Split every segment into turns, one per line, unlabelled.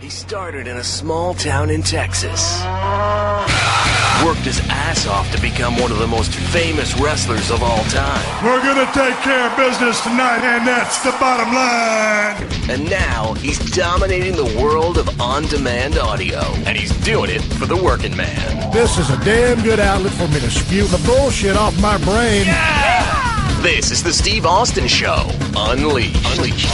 He started in a small town in Texas. Worked his ass off to become one of the most famous wrestlers of all time.
We're gonna take care of business tonight, and that's the bottom line.
And now he's dominating the world of on-demand audio. And he's doing it for the working man.
This is a damn good outlet for me to spew the bullshit off my brain.
Yeah! This is the Steve Austin Show. Unleashed. Unleashed.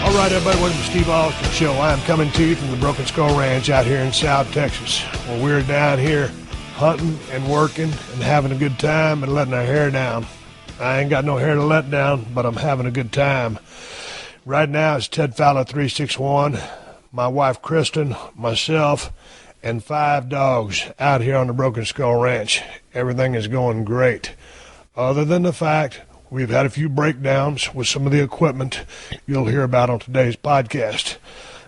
All right, everybody, welcome to the Steve Austin Show. I'm coming to you from the Broken Skull Ranch out here in South Texas, where we're down here hunting and working and having a good time and letting our hair down. I ain't got no hair to let down, but I'm having a good time. Right now, it's Ted Fowler 361, my wife Kristen, myself, and 5 dogs out here on the Broken Skull Ranch. Everything is going great, other than the fact we've had a few breakdowns with some of the equipment you'll hear about on today's podcast.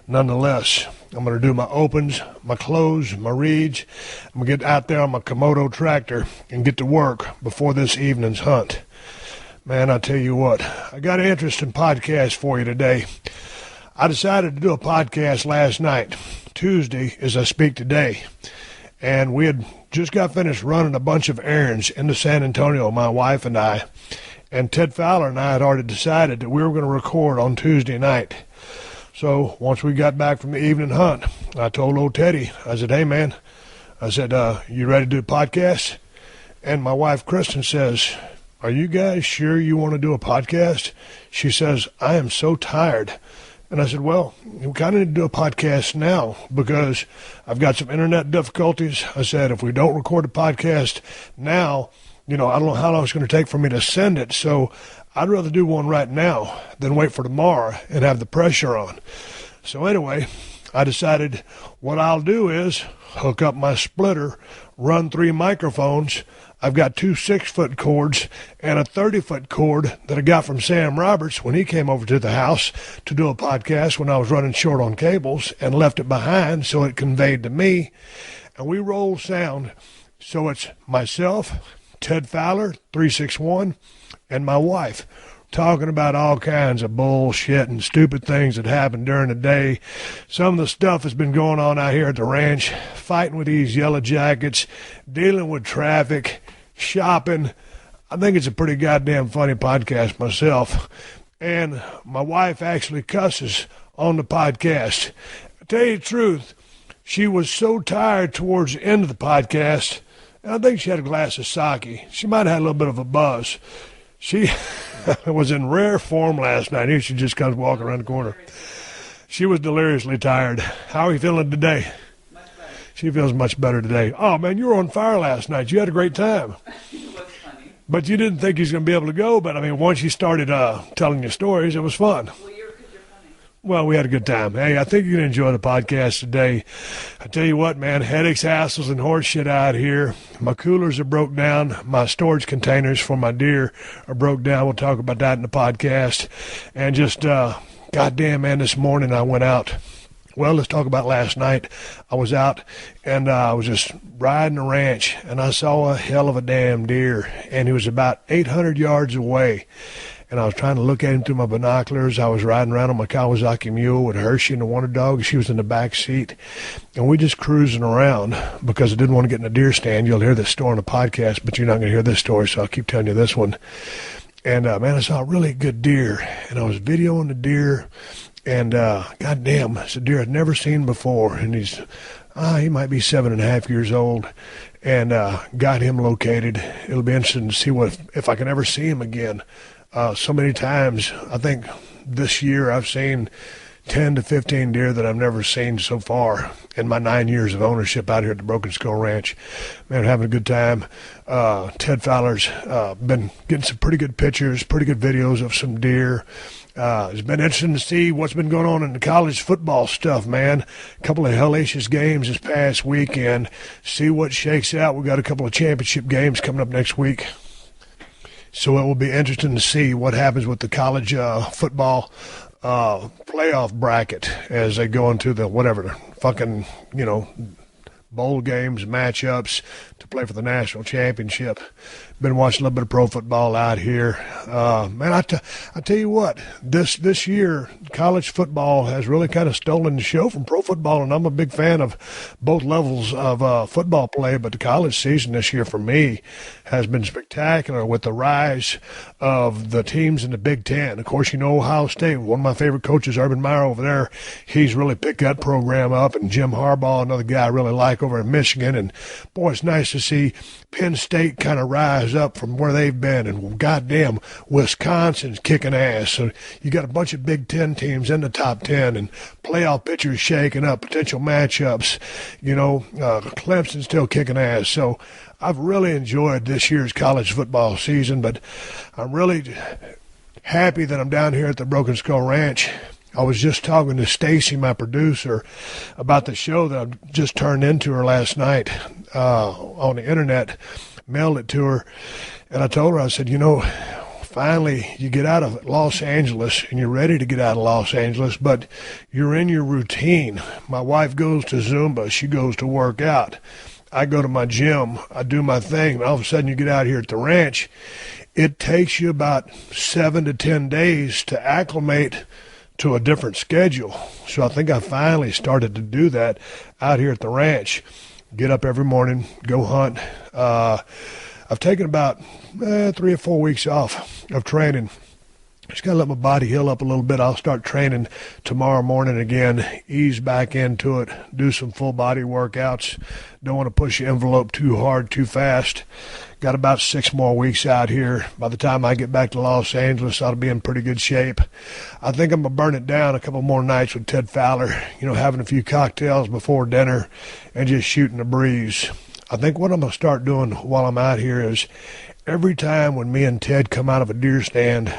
Nonetheless, I'm going to do my opens, my close, my reads. I'm going to get out there on my Komodo tractor and get to work before this evening's hunt. Man, I tell you what, I got an interesting podcast for you today. I decided to do a podcast last night, Tuesday, as I speak today. And we had just got finished running a bunch of errands into San Antonio, my wife and I. And Ted Fowler and I had already decided that we were going to record on Tuesday night. So once we got back from the evening hunt, I told old Teddy, I said, hey, man, I said, you ready to do a podcast? And my wife, Kristen, says, are you guys sure you want to do a podcast? She says, I am so tired. And I said, well, we kind of need to do a podcast now because I've got some internet difficulties. I said, if we don't record a podcast now, you know, I don't know how long it's going to take for me to send it, so I'd rather do one right now than wait for tomorrow and have the pressure on. So anyway, I decided what I'll do is hook up my splitter, run 3 microphones. I've got 2 6-foot cords and a 30-foot cord that I got from Sam Roberts when he came over to the house to do a podcast when I was running short on cables and left it behind so it conveyed to me. And we roll sound, so it's myself, Ted Fowler, 361, and my wife, talking about all kinds of bullshit and stupid things that happened during the day. Some of the stuff that's been going on out here at the ranch, fighting with these yellow jackets, dealing with traffic, shopping. I think it's a pretty goddamn funny podcast myself. And my wife actually cusses on the podcast. I tell you the truth, she was so tired towards the end of the podcast, I think she had a glass of sake. She might have had a little bit of a buzz. She was in rare form last night. Here she just comes walking around the corner. She was deliriously tired. How are you feeling today?
Much better.
She feels much better today. Oh, man, you were on fire last night. You had a great time.
It was funny.
But you didn't think you was going to be able to go. But, I mean, once you started telling your stories, it was fun.
Well, you're funny.
Well, we had a good time. Hey, I think you're going to enjoy the podcast today. I tell you what, man, headaches, hassles, and horse shit out here. My coolers are broke down. My storage containers for my deer are broke down. We'll talk about that in the podcast. And just, goddamn, man, this morning I went out. Well, let's talk about last night. I was out, and I was just riding the ranch, and I saw a hell of a damn deer, and he was about 800 yards away. And I was trying to look at him through my binoculars. I was riding around on my Kawasaki mule with Hershey and the Wonder Dog. She was in the back seat. And we just cruising around because I didn't want to get in a deer stand. You'll hear this story on the podcast, but you're not going to hear this story, so I'll keep telling you this one. And, man, I saw a really good deer. And I was videoing the deer. And, goddamn, it's a deer I'd never seen before. And he might be 7.5 years old. And got him located. It'll be interesting to see if I can ever see him again. So many times, I think this year I've seen 10 to 15 deer that I've never seen so far in my 9 years of ownership out here at the Broken Skull Ranch. Man, having a good time. Ted Fowler's been getting some pretty good pictures, pretty good videos of some deer. It's been interesting to see what's been going on in the college football stuff, man. A couple of hellacious games this past weekend. See what shakes out. We've got a couple of championship games coming up next week. So it will be interesting to see what happens with the college football playoff bracket as they go into the fucking, bowl games, matchups to play for the national championship. Been watching a little bit of pro football out here. Man, I tell you what, this year, college football has really kind of stolen the show from pro football, and I'm a big fan of both levels of football play, but the college season this year for me has been spectacular with the rise of the teams in the Big Ten. Of course, you know Ohio State, one of my favorite coaches, Urban Meyer over there, he's really picked that program up, and Jim Harbaugh, another guy I really like over in Michigan, and boy, it's nice to see Penn State kind of rise up from where they've been, and goddamn, Wisconsin's kicking ass. So you got a bunch of Big Ten teams in the top 10, and playoff pictures shaking up, potential matchups. Clemson's still kicking ass. So I've really enjoyed this year's college football season, but I'm really happy that I'm down here at the Broken Skull Ranch. I was just talking to Stacy, my producer, about the show that I just turned into her last night on the internet, mailed it to her, and I told her, I said, finally you get out of Los Angeles and you're ready to get out of Los Angeles, but you're in your routine. My wife goes to Zumba. She goes to work out. I go to my gym. I do my thing. And all of a sudden you get out here at the ranch. It takes you about 7 to 10 days to acclimate to a different schedule. So I think I finally started to do that out here at the ranch. Get up every morning, go hunt. I've taken about 3 or 4 weeks off of training. Just got to let my body heal up a little bit. I'll start training tomorrow morning again, ease back into it, do some full body workouts. Don't want to push the envelope too hard, too fast. Got about 6 more weeks out here. By the time I get back to Los Angeles, I'll be in pretty good shape. I think I'm going to burn it down a couple more nights with Ted Fowler, having a few cocktails before dinner and just shooting the breeze. I think what I'm going to start doing while I'm out here is every time when me and Ted come out of a deer stand,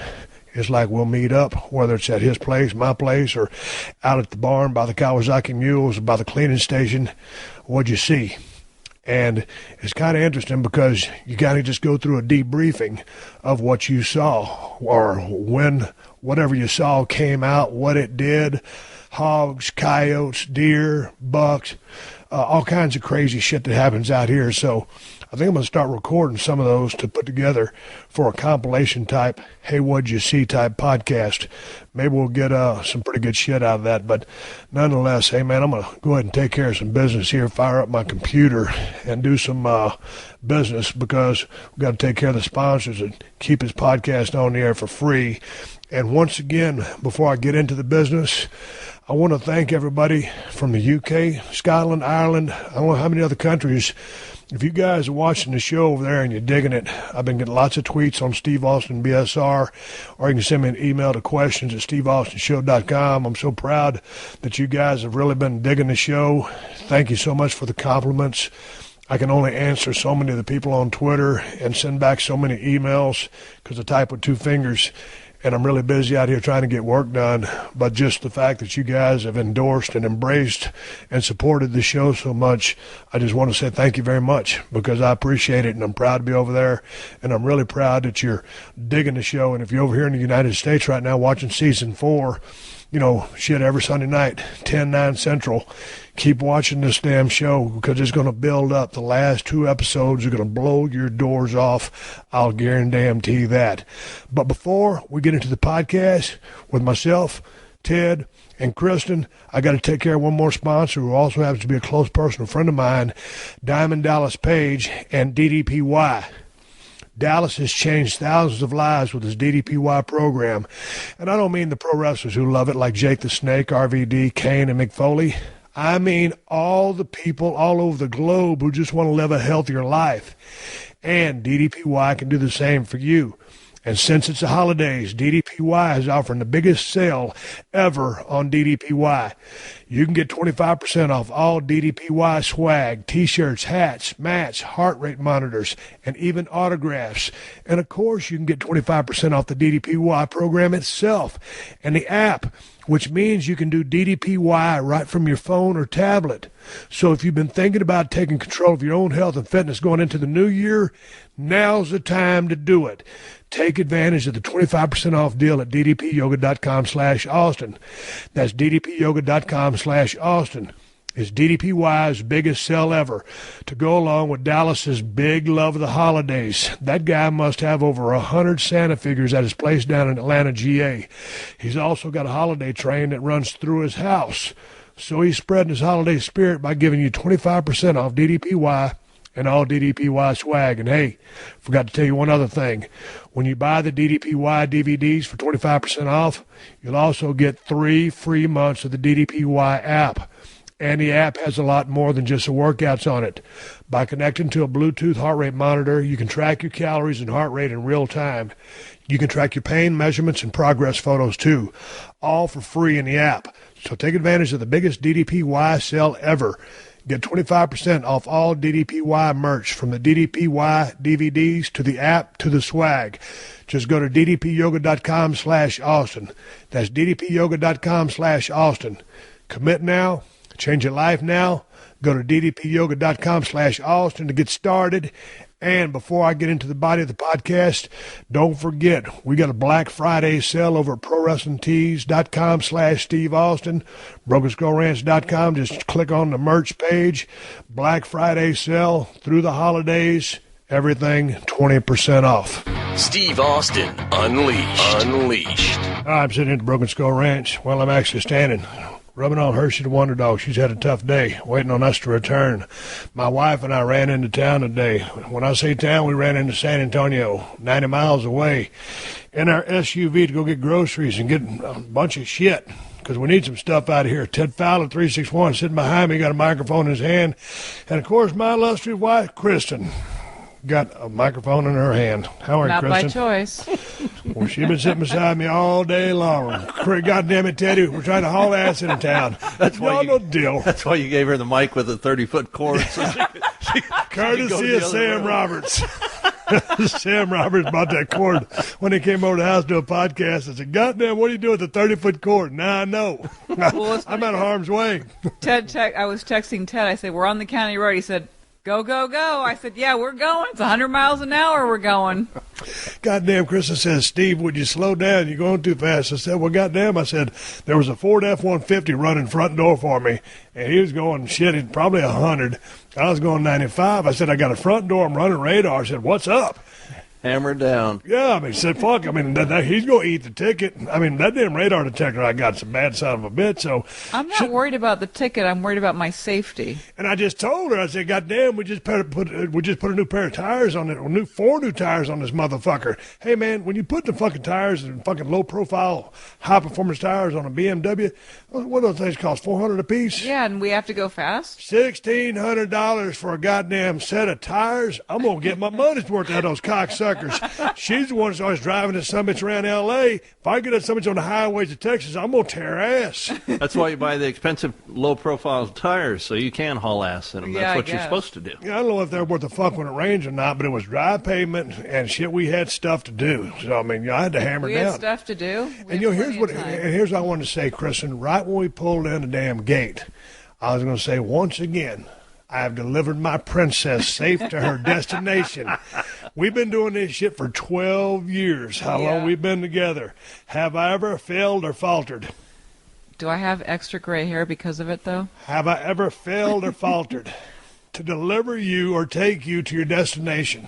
it's like we'll meet up, whether it's at his place, my place, or out at the barn by the Kawasaki mules, or by the cleaning station. What'd you see? And it's kind of interesting because you kind of just go through a debriefing of what you saw, or when whatever you saw came out, what it did, hogs, coyotes, deer, bucks, all kinds of crazy shit that happens out here. So I think I'm going to start recording some of those to put together for a compilation type, hey, what'd you see type podcast. Maybe we'll get some pretty good shit out of that. But nonetheless, hey, man, I'm going to go ahead and take care of some business here, fire up my computer, and do some business because we've got to take care of the sponsors and keep this podcast on the air for free. And once again, before I get into the business, I want to thank everybody from the UK, Scotland, Ireland, I don't know how many other countries. If you guys are watching the show over there and you're digging it, I've been getting lots of tweets on Steve Austin BSR, or you can send me an email to questions@steveaustonshow.com. I'm so proud that you guys have really been digging the show. Thank you so much for the compliments. I can only answer so many of the people on Twitter and send back so many emails because I type with 2 fingers. And I'm really busy out here trying to get work done. But just the fact that you guys have endorsed and embraced and supported the show so much, I just want to say thank you very much because I appreciate it, and I'm proud to be over there. And I'm really proud that you're digging the show. And if you're over here in the United States right now watching season 4, every Sunday night, 10/9 Central, keep watching this damn show because it's going to build up. The last 2 episodes are going to blow your doors off. I'll guarantee that. But before we get into the podcast with myself, Ted, and Kristen, I got to take care of one more sponsor who also happens to be a close personal friend of mine, Diamond Dallas Page and DDPY. Dallas has changed thousands of lives with his DDPY program. And I don't mean the pro wrestlers who love it like Jake the Snake, RVD, Kane, and Mick Foley. I mean all the people all over the globe who just want to live a healthier life. And DDPY can do the same for you. And since it's the holidays, DDPY is offering the biggest sale ever on DDPY. You can get 25% off all DDPY swag, T-shirts, hats, mats, heart rate monitors, and even autographs. And, of course, you can get 25% off the DDPY program itself and the app, which means you can do DDPY right from your phone or tablet. So if you've been thinking about taking control of your own health and fitness going into the new year, now's the time to do it. Take advantage of the 25% off deal at ddpyoga.com/Austin. That's ddpyoga.com/Austin. is DDPY's biggest sell ever, to go along with Dallas's big love of the holidays. That guy must have over 100 Santa figures at his place down in Atlanta, GA. He's also got a holiday train that runs through his house. So he's spreading his holiday spirit by giving you 25% off DDPY and all DDPY swag. And hey, forgot to tell you one other thing. When you buy the DDPY DVDs for 25% off, you'll also get 3 free months of the DDPY app. And the app has a lot more than just the workouts on it. By connecting to a Bluetooth heart rate monitor, you can track your calories and heart rate in real time. You can track your pain measurements and progress photos too, all for free in the app. So take advantage of the biggest DDPY sale ever. Get 25% off all DDPY merch, from the DDPY DVDs to the app to the swag. Just go to ddpyoga.com/Austin. That's ddpyoga.com/Austin. Commit now. Change your life now. Go to ddpyoga.com/Austin to get started. And before I get into the body of the podcast, don't forget, we got a Black Friday sale over at ProWrestlingTees.com/Steve Austin, BrokenSkullRanch.com. Just click on the merch page. Black Friday sale through the holidays. Everything 20% off.
Steve Austin, Unleashed.
I'm sitting at the Broken Skull Ranch. Well, I'm actually standing, rubbing on Hershey the Wonder Dog. She's had a tough day, waiting on us to return. My wife and I ran into town today. When I say town, we ran into San Antonio, 90 miles away, in our SUV to go get groceries and get a bunch of shit, because we need some stuff out of here. Ted Fowler, 361, sitting behind me, got a microphone in his hand. And, of course, my illustrious wife, Kristen, got a microphone in her hand. How are you, Kristen?
Not by choice.
Well, she's been sitting beside me all day long. God damn it, Teddy, we're trying to haul ass into town.
That's why
no deal.
That's why you gave her the mic with a 30-foot cord. So
Courtesy of Sam Roberts. Sam Roberts bought that cord when he came over to the house to do a podcast. I said, God damn, what do you do with the 30-foot cord? Now I know.
Well,
I'm out of harm's way.
I was texting Ted. I said, we're on the county road. He said, go, go, go. I said, yeah, we're going. It's 100 miles an hour we're going.
Goddamn, Kristen says, Steve, would you slow down? You're going too fast. I said, well, goddamn, I said, there was a Ford F-150 running front door for me, and he was going, shit, probably 100. I was going 95. I said, I got a front door. I'm running radar. I said, what's up?
Hammer down.
Yeah, I mean, said, fuck, I mean, he's going to eat the ticket. I mean, that damn radar detector I got some bad son of a bitch, so.
I'm not worried about the ticket. I'm worried about my safety.
And I just told her, I said, God damn, we just put a new pair of tires on it, 4 new tires on this motherfucker. Hey, man, when you put the fucking tires and fucking low-profile, high-performance tires on a BMW, what do those things cost, $400 a piece?
Yeah, and we have to go fast?
$1,600 for a goddamn set of tires? I'm going to get my money's worth out of those cocksuckers. She's the one that's always driving this summits around L.A. If I get that summits on the highways of Texas, I'm going to tear ass.
That's why you buy the expensive, low-profile tires, so you can haul ass in them.
Yeah,
That's what you're supposed to do.
Yeah, I don't know if they're worth the fuck when it rains or not, but it was dry pavement and shit. We had stuff to do. So, I mean, I had to hammer down.
We had stuff to do.
And, here's what I wanted to say, Kristen. Right when we pulled in the damn gate, I was going to say, once again, I have delivered my princess safe to her destination. We've been doing this shit for 12 years. How long we've been together. Have I ever failed or faltered?
Do I have extra gray hair because of it, though?
Have I ever failed or faltered to deliver you or take you to your destination?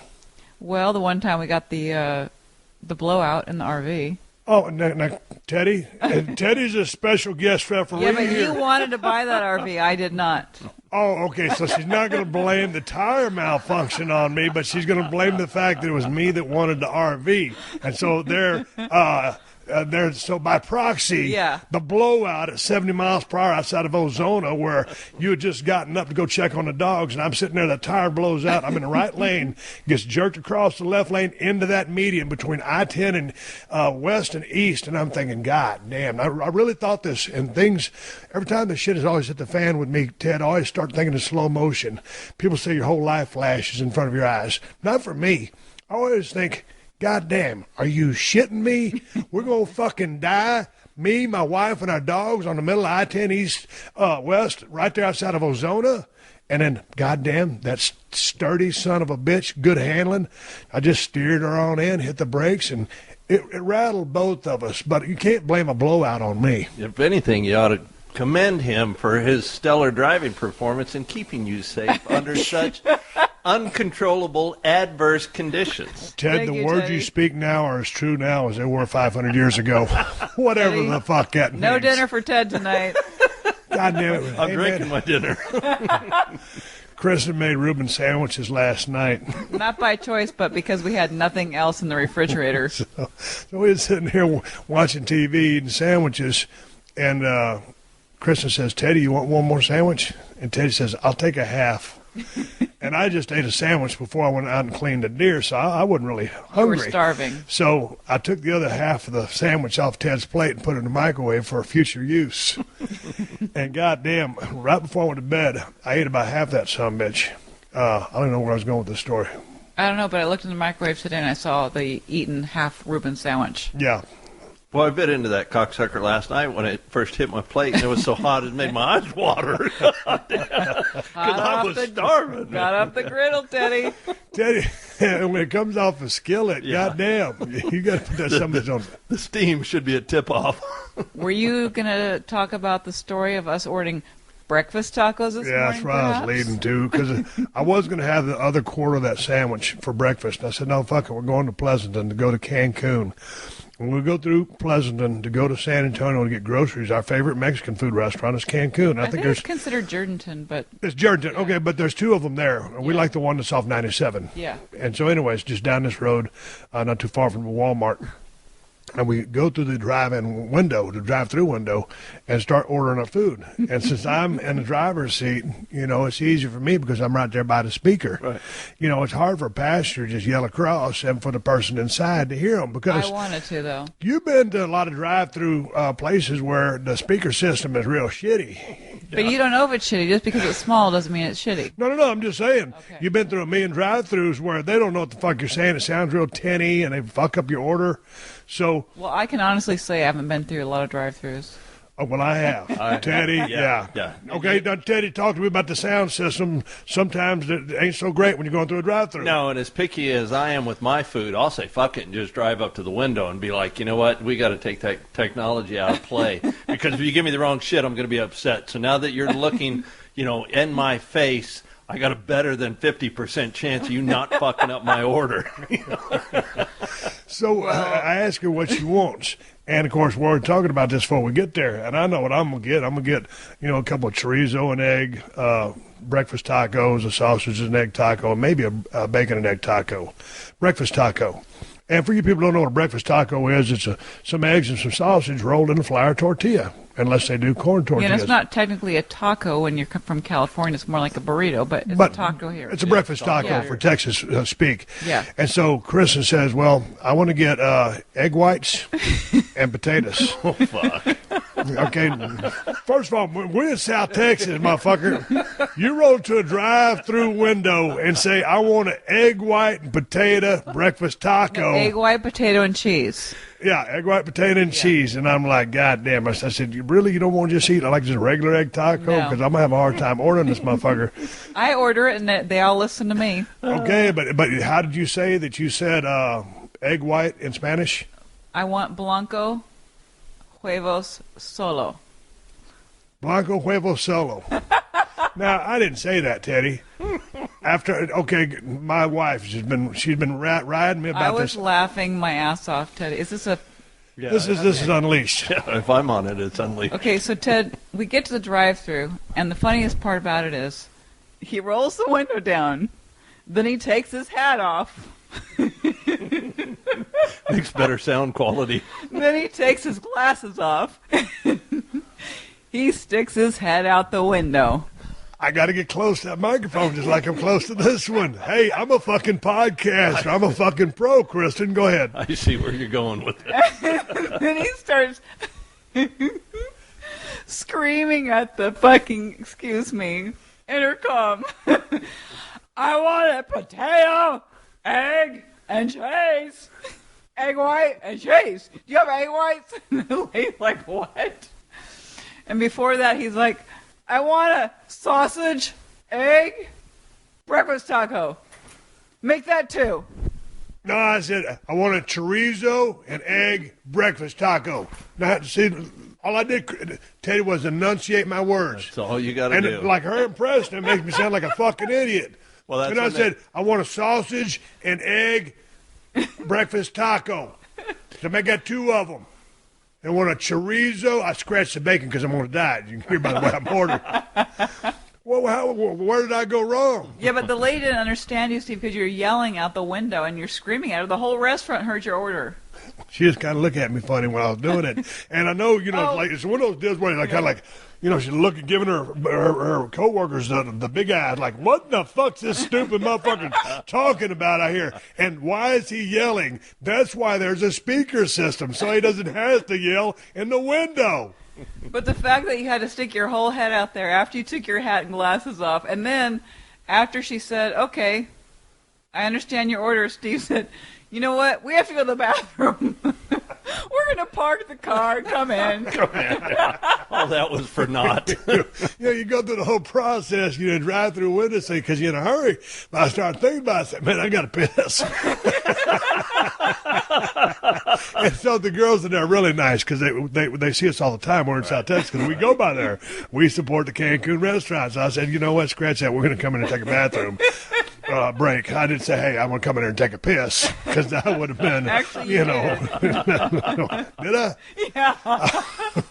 Well, the one time we got the blowout in the RV.
Oh, now Teddy? Teddy's a special guest referee.
Yeah, but
here.
you wanted to buy that RV. I did not.
Oh, okay, so she's not going to blame the tire malfunction on me, but she's going to blame the fact that it was me that wanted the RV. And so so by proxy, the blowout at 70 miles per hour outside of Ozona, where you had just gotten up to go check on the dogs, and I'm sitting there, the tire blows out, I'm in the right lane, gets jerked across the left lane into that median between I-10 and west and east, and I'm thinking, God damn, I really thought this, and things, every time the shit has always hit the fan with me, Ted, I always start thinking in slow motion. People say your whole life flashes in front of your eyes. Not for me. I always think, God damn, are you shitting me? We're going to fucking die. Me, my wife, and our dogs on the middle of I-10 east, west, right there outside of Ozona. And then, goddamn, that sturdy son of a bitch, good handling. I just steered her on in, hit the brakes, and it rattled both of us. But you can't blame a blowout on me.
If anything, you ought to commend him for his stellar driving performance in keeping you safe under such uncontrollable adverse conditions.
Ted,
Thank
the
you,
words
Teddy.
you speak now are as true now as they were 500 years ago. Whatever
Teddy,
the fuck that means.
No dinner for Ted tonight.
God damn it.
I'm
Hey,
drinking
man,
my dinner.
Kristen made Reuben sandwiches last night.
Not by choice, but because we had nothing else in the refrigerator.
So we were sitting here watching TV, eating sandwiches, and Kristen says, Teddy, you want one more sandwich? And Teddy says, I'll take a half. And I just ate a sandwich before I went out and cleaned the deer, so I wasn't really
You
hungry.
were starving.
So I took the other half of the sandwich off Ted's plate and put it in the microwave for future use. And goddamn, right before I went to bed, I ate about half that sumbitch. I don't know where I was going with this story.
I don't know, but I looked in the microwave today and I saw the eaten half Reuben sandwich.
Yeah.
Well, I bit into that cocksucker last night when it first hit my plate, and it was so hot it made my eyes water. Because I was starving.
Got off the griddle, Teddy.
Teddy, when it comes off a skillet,
Yeah.
goddamn, you got to put that sumbitch on.
The steam should be a tip-off.
Were you going to talk about the story of us ordering breakfast tacos this
Yeah,
morning,
that's what I was
perhaps?
leading to, because I was going to have the other quarter of that sandwich for breakfast. I said, no, fuck it, we're going to Pleasanton to go to Cancun. When we go through Pleasanton to go to San Antonio to get groceries, our favorite Mexican food restaurant is Cancun.
I think
there's
it's considered Jordanton, but
it's Jordan. Okay, but there's two of them there. And we like the one that's off 97.
yeah.
And so, anyways, just down this road, not too far from the Walmart. And we go through the drive-in window, the drive-through window, and start ordering up food. And since I'm in the driver's seat, it's easy for me because I'm right there by the speaker.
Right.
It's hard for a passenger to just yell across and for the person inside to hear them because
I wanted to, though.
you've been to a lot of drive-through places where the speaker system is real shitty.
But you don't know if it's shitty. Just because it's small doesn't mean it's shitty.
No, I'm just saying.
Okay.
You've been through a million drive-throughs where they don't know what the fuck you're saying. It sounds real tinny, and they fuck up your order. So,
Well, I can honestly say I haven't been through a lot of drive-thrus.
well, I have. Teddy, yeah.
yeah.
Okay, now, Teddy, talk to me about the sound system. Sometimes it ain't so great when you're going through a drive-through.
No, and as picky as I am with my food, I'll say fuck it and just drive up to the window and be like, you know what, we got to take that technology out of play. Because if you give me the wrong shit, I'm going to be upset. So now that you're looking, in my face, I got a better than 50% chance of you not fucking up my order.
So I ask her what she wants. And, of course, we're talking about this before we get there. And I know what I'm going to get. I'm going to get, a couple of chorizo and egg, breakfast tacos, a sausage and egg taco, and maybe a bacon and egg taco. Breakfast taco. And for you people who don't know what a breakfast taco is, it's some eggs and some sausage rolled in a flour tortilla, unless they do corn tortillas.
Yeah, and it's not technically a taco when you're from California. It's more like a burrito, but it's a taco here.
It's a breakfast taco
Yeah.
for Texas speak.
Yeah.
And so Kristen says, well, I want to get egg whites and potatoes.
Oh, fuck.
Okay, first of all, we're in South Texas, motherfucker. You roll to a drive-through window and say, I want an egg white and potato breakfast taco.
Egg white, potato, and cheese.
Yeah, egg white, potato, and cheese. And I'm like, God damn. I said, you don't want to just eat like just a regular egg taco?
No.
Because I'm going to have a hard time ordering this motherfucker.
I order it, and they all listen to me.
Okay, but how did you say that you said egg white in Spanish?
I want Blanco, Huevos, Solo.
Blanco Huevos Solo. Now, I didn't say that, Teddy. My wife, she's been riding me
I
about
was
this.
laughing my ass off, Ted. Is this a...
Yeah,
This is Unleashed.
if I'm on it, it's unleashed.
Okay, so Ted, we get to the drive-thru, and the funniest part about it is he rolls the window down, then he takes his hat off,
Makes better sound quality.
then he takes his glasses off, he sticks his head out the window.
I got to get close to that microphone just like I'm close to this one. Hey, I'm a fucking podcaster. I'm a fucking pro, Kristen. Go ahead.
I see where you're going with it.
Then he starts screaming at the fucking, excuse me, intercom. I want a potato, egg, and cheese. Egg white and cheese. Do you have egg whites? And the lady's like, what? And before that, he's like, I want a sausage, egg, breakfast taco. Make that two.
No, I said I want a chorizo and egg breakfast taco. Now, see, All I did, Teddy, was enunciate my words.
That's all you got to do.
And like her and Preston makes me sound like a fucking idiot.
Well, that's
and I said, I want a sausage and egg breakfast taco. So I got 2 of them. And want a chorizo. I scratched the bacon because I'm on a diet. You can hear by the way I'm ordering. Well, where did I go wrong?
Yeah, but the lady didn't understand you, Steve, because you're yelling out the window and you're screaming at her. The whole restaurant heard your order.
She just kind of looked at me funny when I was doing it. And I know, like it's one of those deals where like kind of like, she's looking, giving her co-workers the big eyes, like, what the fuck's this stupid motherfucker talking about out here? And why is he yelling? That's why there's a speaker system, so he doesn't have to yell in the window.
But the fact that you had to stick your whole head out there after you took your hat and glasses off, and then after she said, okay, I understand your order, Steve said, you know what? We have to go to the bathroom. We're going to park the car and come in.
All that was for naught.
You go through the whole process, drive through a window seat because you're in a hurry. But I started thinking about it, I said, man, I got to piss. And so the girls in there are really nice because they see us all the time. We're in South Texas because we go by there. We support the Cancun restaurants. So I said, you know what, scratch that. We're going to come in and take a bathroom break. I didn't say, hey, I'm going to come in here and take a piss because that would have been,
Actually,
did I?
Yeah.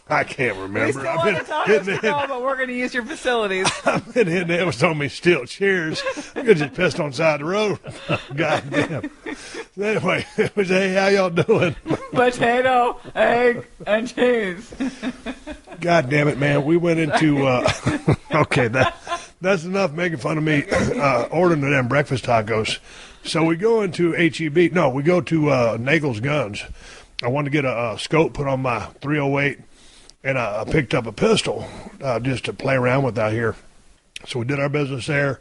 I can't remember.
We still want to talk to the call, but we're going to use your facilities.
I've been hitting it was on me steel chairs. I could just pissed on the side of the road. God damn. Anyway, it was, hey, how y'all doing?
Potato, egg, and cheese.
God damn it, man. We went into, okay, that's enough making fun of me ordering them breakfast tacos. So we go into HEB. No, we go to Nagel's Guns. I wanted to get a scope put on my 308, and I picked up a pistol just to play around with out here. So we did our business there,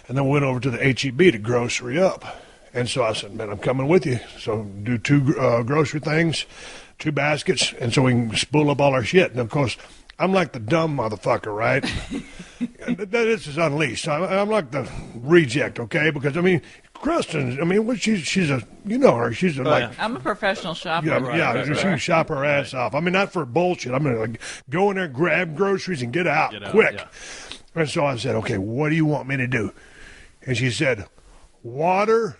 and then we went over to the HEB to grocery up. And so I said, man, I'm coming with you. So do 2 grocery things, 2 baskets, and so we can spool up all our shit. And, of course, I'm like the dumb motherfucker, right? This is Unleashed. I'm like the reject, okay? Because, I mean, Kristen, I mean, she's a, her, she's a, like.
I'm a professional shopper.
Yeah, she can shop her ass off. I mean, not for bullshit. I'm going to like, go in there, grab groceries, and get out quick. Yeah. And so I said, okay, what do you want me to do? And she said, water.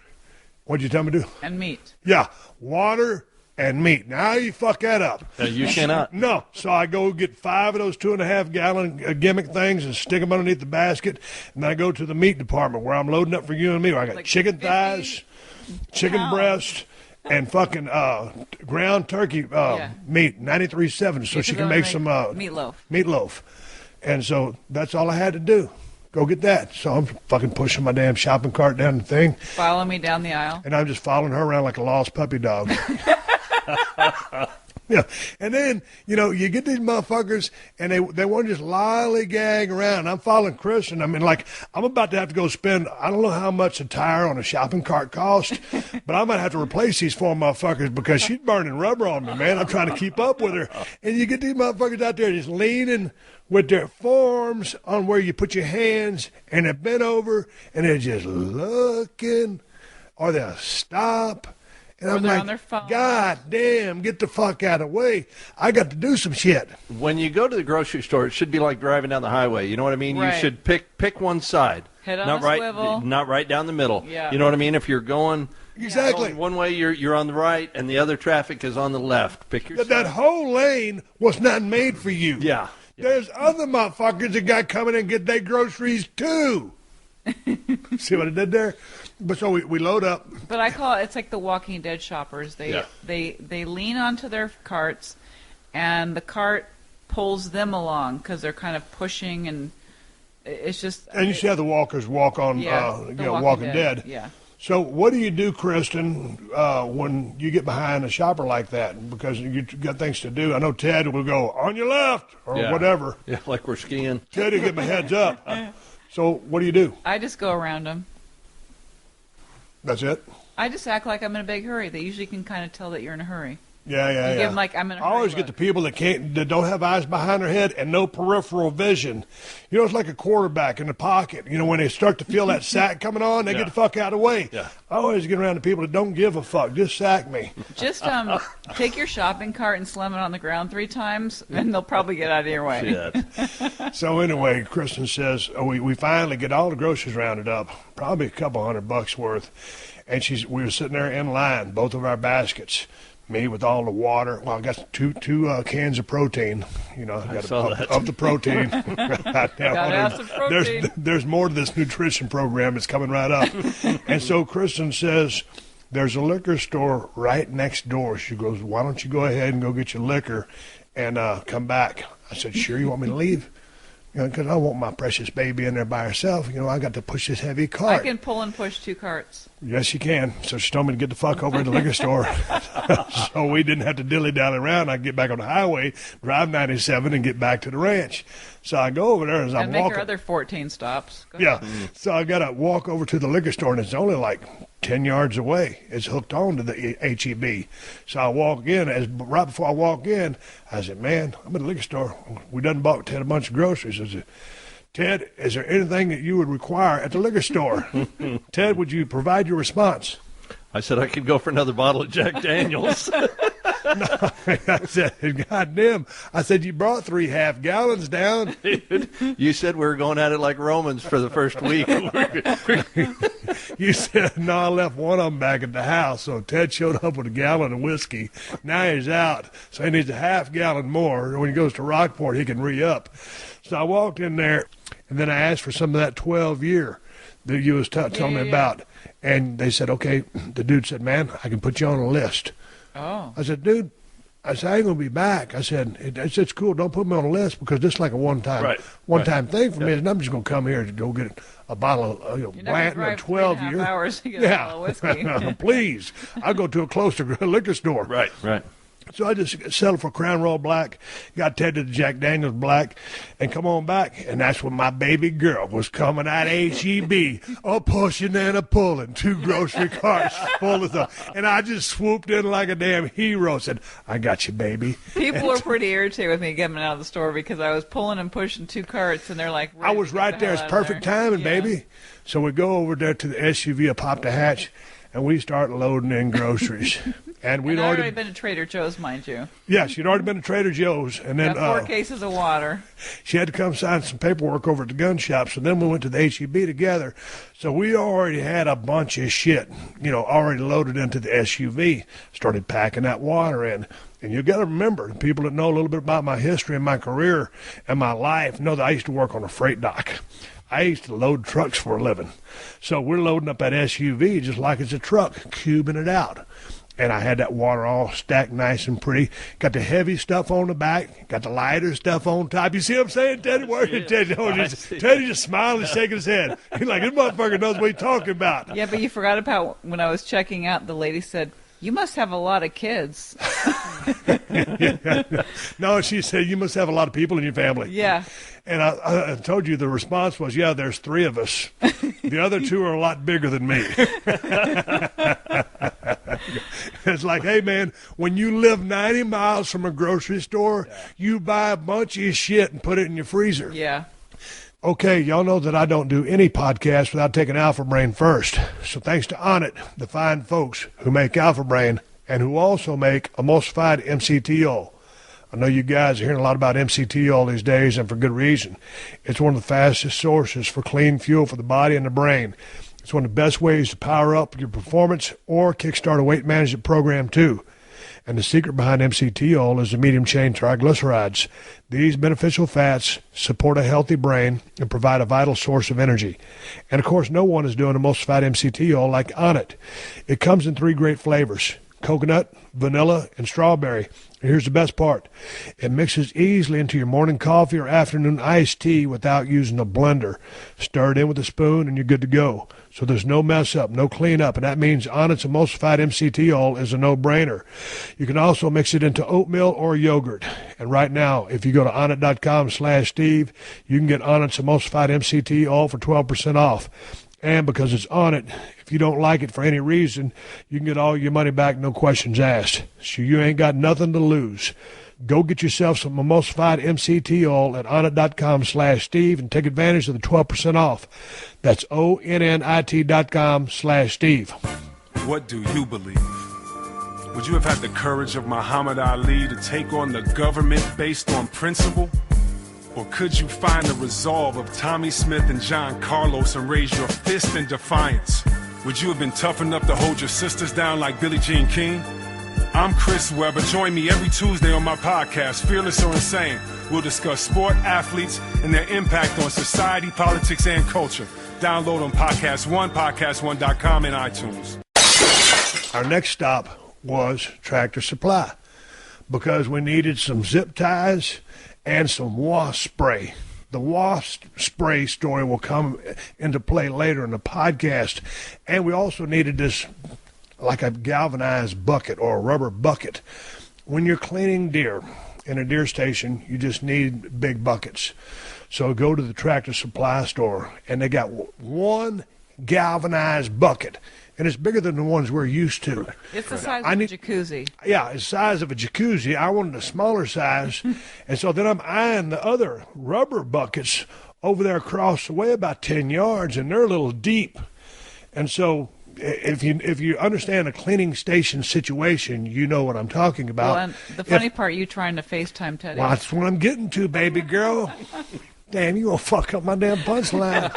What'd you tell me to do?
And meat.
Yeah, water and meat. Now you fuck that up.
You cannot.
No. So I go get 5 of those 2.5-gallon gimmick things and stick them underneath the basket. And then I go to the meat department where I'm loading up for you and me. Where I got like chicken thighs, chicken breast, and fucking ground turkey meat, 93.7. So she can make some meatloaf. And so that's all I had to do. Go get that. So I'm fucking pushing my damn shopping cart down the thing.
Follow me down the aisle.
And I'm just following her around like a lost puppy dog. Yeah. And then, you get these motherfuckers and they want to just lollygag around. I'm following Christian. I mean, like, I'm about to have to go spend, I don't know how much a tire on a shopping cart cost, but I might have to replace these 4 motherfuckers because she's burning rubber on me, man. I'm trying to keep up with her. And you get these motherfuckers out there just leaning with their forearms on where you put your hands, and they're bent over, and they're just looking, or they'll stop. And I'm like, God damn, get the fuck out of the way. I got to do some shit.
When you go to the grocery store, it should be like driving down the highway. You know what I mean?
Right.
You should pick one side.
Head on a swivel.
Not right down the middle.
Yeah.
You know what I mean? If you're going one way, you're on the right, and the other traffic is on the left. Pick your side.
That whole lane was not made for you.
Yeah.
There's other motherfuckers that got coming and get their groceries too. See what I did there? But so we load up.
But I call it's like the Walking Dead shoppers. They lean onto their carts, and the cart pulls them along because they're kind of pushing, and it's just.
And you see how the walkers walk on, Walking Dead.
Yeah.
So what do you do, Kristen, when you get behind a shopper like that? Because you got things to do. I know Ted will go, on your left, or whatever.
Yeah, like we're skiing.
Ted will give me heads up. So what do you do?
I just go around them.
That's it?
I just act like I'm in a big hurry. They usually can kind of tell that you're in a hurry.
Yeah.
You give them like, I'm in a
I always
hurry
get the
look.
people that don't have eyes behind their head and no peripheral vision. You know, it's like a quarterback in the pocket. You know, when they start to feel that sack coming on, they get the fuck out of the way.
Yeah.
I always get around to people that don't give a fuck. Just sack me.
Just take your shopping cart and slam it on the ground 3 times, and they'll probably get out of your way.
Shit.
So anyway, Kristen says we finally get all the groceries rounded up, probably a couple $100 worth, and we were sitting there in line, both of our baskets. Me with all the water. Well, I got two cans of protein. You know, I got
saw that.
of the protein.
Gotta have some protein.
There's more to this nutrition program. It's coming right up. And so Kristen says, there's a liquor store right next door. She goes, why don't you go ahead and go get your liquor and come back? I said, sure, you want me to leave? You know, because I want my precious baby in there by herself. You know, I got to push this heavy cart.
I can pull and push 2 carts.
Yes, you can. So she told me to get the fuck over to the liquor store. So we didn't have to dilly-dally around. I could get back on the highway, drive 97, and get back to the ranch. So I go over there as I'm
And
walking.
make her other 14 stops. Go ahead.
Yeah. So I got to walk over to the liquor store, and it's only like 10 yards away. It's hooked on to the HEB. So I walk in. Right before I walk in, I said, man, I'm at the liquor store. We done bought Ted a bunch of groceries. I said, Ted, is there anything that you would require at the liquor store? Ted, would you provide your response?
I said I could go for another bottle of Jack Daniels.
I said, God damn. I said, you brought 3 half gallons down.
Dude, you said we were going at it like Romans for the first week.
You said, no, I left one of them back at the house. So Ted showed up with a gallon of whiskey. Now he's out. So he needs a half gallon more. When he goes to Rockport, he can re-up. So I walked in there, and then I asked for some of that 12-year that you was telling me about. And they said, okay. The dude said, man, I can put you on a list.
Oh.
I said, dude, I ain't going to be back. I said, it's cool. Don't put me on a list because this is like a one-time thing for me. And I'm just going to come here to go get a bottle of Blanco, 12-year.
Hours to get a bottle of whiskey.
Please. I'll go to a closer liquor store.
Right.
So I just settled for Crown Royal Black, got Ted to the Jack Daniels Black, and come on back. And that's when my baby girl was coming out of HEB, a pushing and a pulling, 2 grocery carts full of stuff. And I just swooped in like a damn hero, said, I got you, baby.
People were pretty irritated with me getting out of the store because I was pulling and pushing 2 carts, and they're like,
I was right there. It's perfect timing, baby. So we go over there to the SUV, I pop the hatch, and we start loading in groceries. And we'd
already been to Trader Joe's, mind you.
Yeah, she'd already been to Trader Joe's. And then
got 4 cases of water.
She had to come sign some paperwork over at the gun shop. So then we went to the HEB together. So we already had a bunch of shit, already loaded into the SUV. Started packing that water in. And you got to remember, people that know a little bit about my history and my career and my life know that I used to work on a freight dock. I used to load trucks for a living. So we're loading up that SUV just like it's a truck, cubing it out. And I had that water all stacked nice and pretty. Got the heavy stuff on the back. Got the lighter stuff on top. You see what I'm saying, Teddy? Teddy just smiling and shaking his head. He's like, this motherfucker knows what he's talking about.
Yeah, but you forgot about when I was checking out, the lady said, you must have a lot of kids.
No, she said, you must have a lot of people in your family.
Yeah.
And I told you the response was, yeah, there's 3 of us. The other 2 are a lot bigger than me. It's like, hey, man, when you live 90 miles from a grocery store, you buy a bunch of shit and put it in your freezer.
Yeah.
Okay, y'all know that I don't do any podcast without taking Alpha Brain first. So thanks to Onnit, the fine folks who make Alpha Brain and who also make emulsified MCT oil. I know you guys are hearing a lot about MCT oil these days, and for good reason. It's one of the fastest sources for clean fuel for the body and the brain. It's one of the best ways to power up your performance or kickstart a weight management program, too. And the secret behind MCT oil is the medium-chain triglycerides. These beneficial fats support a healthy brain and provide a vital source of energy. And, of course, no one is doing emulsified MCT oil like Onnit. It comes in 3 great flavors: coconut, vanilla, and strawberry. And here's the best part. It mixes easily into your morning coffee or afternoon iced tea without using a blender. Stir it in with a spoon and you're good to go. So there's no mess up, no cleanup, and that means Onnit's emulsified MCT oil is a no-brainer. You can also mix it into oatmeal or yogurt. And right now, if you go to onnit.com/Steve, you can get Onnit's emulsified MCT oil for 12% off. And because it's on it, if you don't like it for any reason, you can get all your money back, no questions asked. So you ain't got nothing to lose. Go get yourself some emulsified MCT oil at onnit.com/Steve and take advantage of the 12% off. That's ONNIT.com/Steve.
What do you believe? Would you have had the courage of Muhammad Ali to take on the government based on principle? Or could you find the resolve of Tommy Smith and John Carlos and raise your fist in defiance? Would you have been tough enough to hold your sisters down like Billie Jean King? I'm Chris Webber. Join me every Tuesday on my podcast, Fearless or Insane. We'll discuss sport, athletes, and their impact on society, politics, and culture. Download on Podcast One, podcastone.com, and iTunes.
Our next stop was Tractor Supply because we needed some zip ties and some wasp spray. The wasp spray story will come into play later in the podcast. And we also needed this, like a galvanized bucket or a rubber bucket. When you're cleaning deer in a deer station, you just need big buckets. So go to the Tractor Supply store, and they got one galvanized bucket. And it's bigger than the ones we're used to.
It's the size of a jacuzzi.
Yeah, it's the size of a jacuzzi. I wanted a smaller size. And so then I'm eyeing the other rubber buckets over there across the way about 10 yards, and they're a little deep. And so if you understand a cleaning station situation, you know what I'm talking about.
Well, and the funny part, you trying to FaceTime Teddy.
Well, that's what I'm getting to, baby girl. Damn, you gonna fuck up my damn punchline.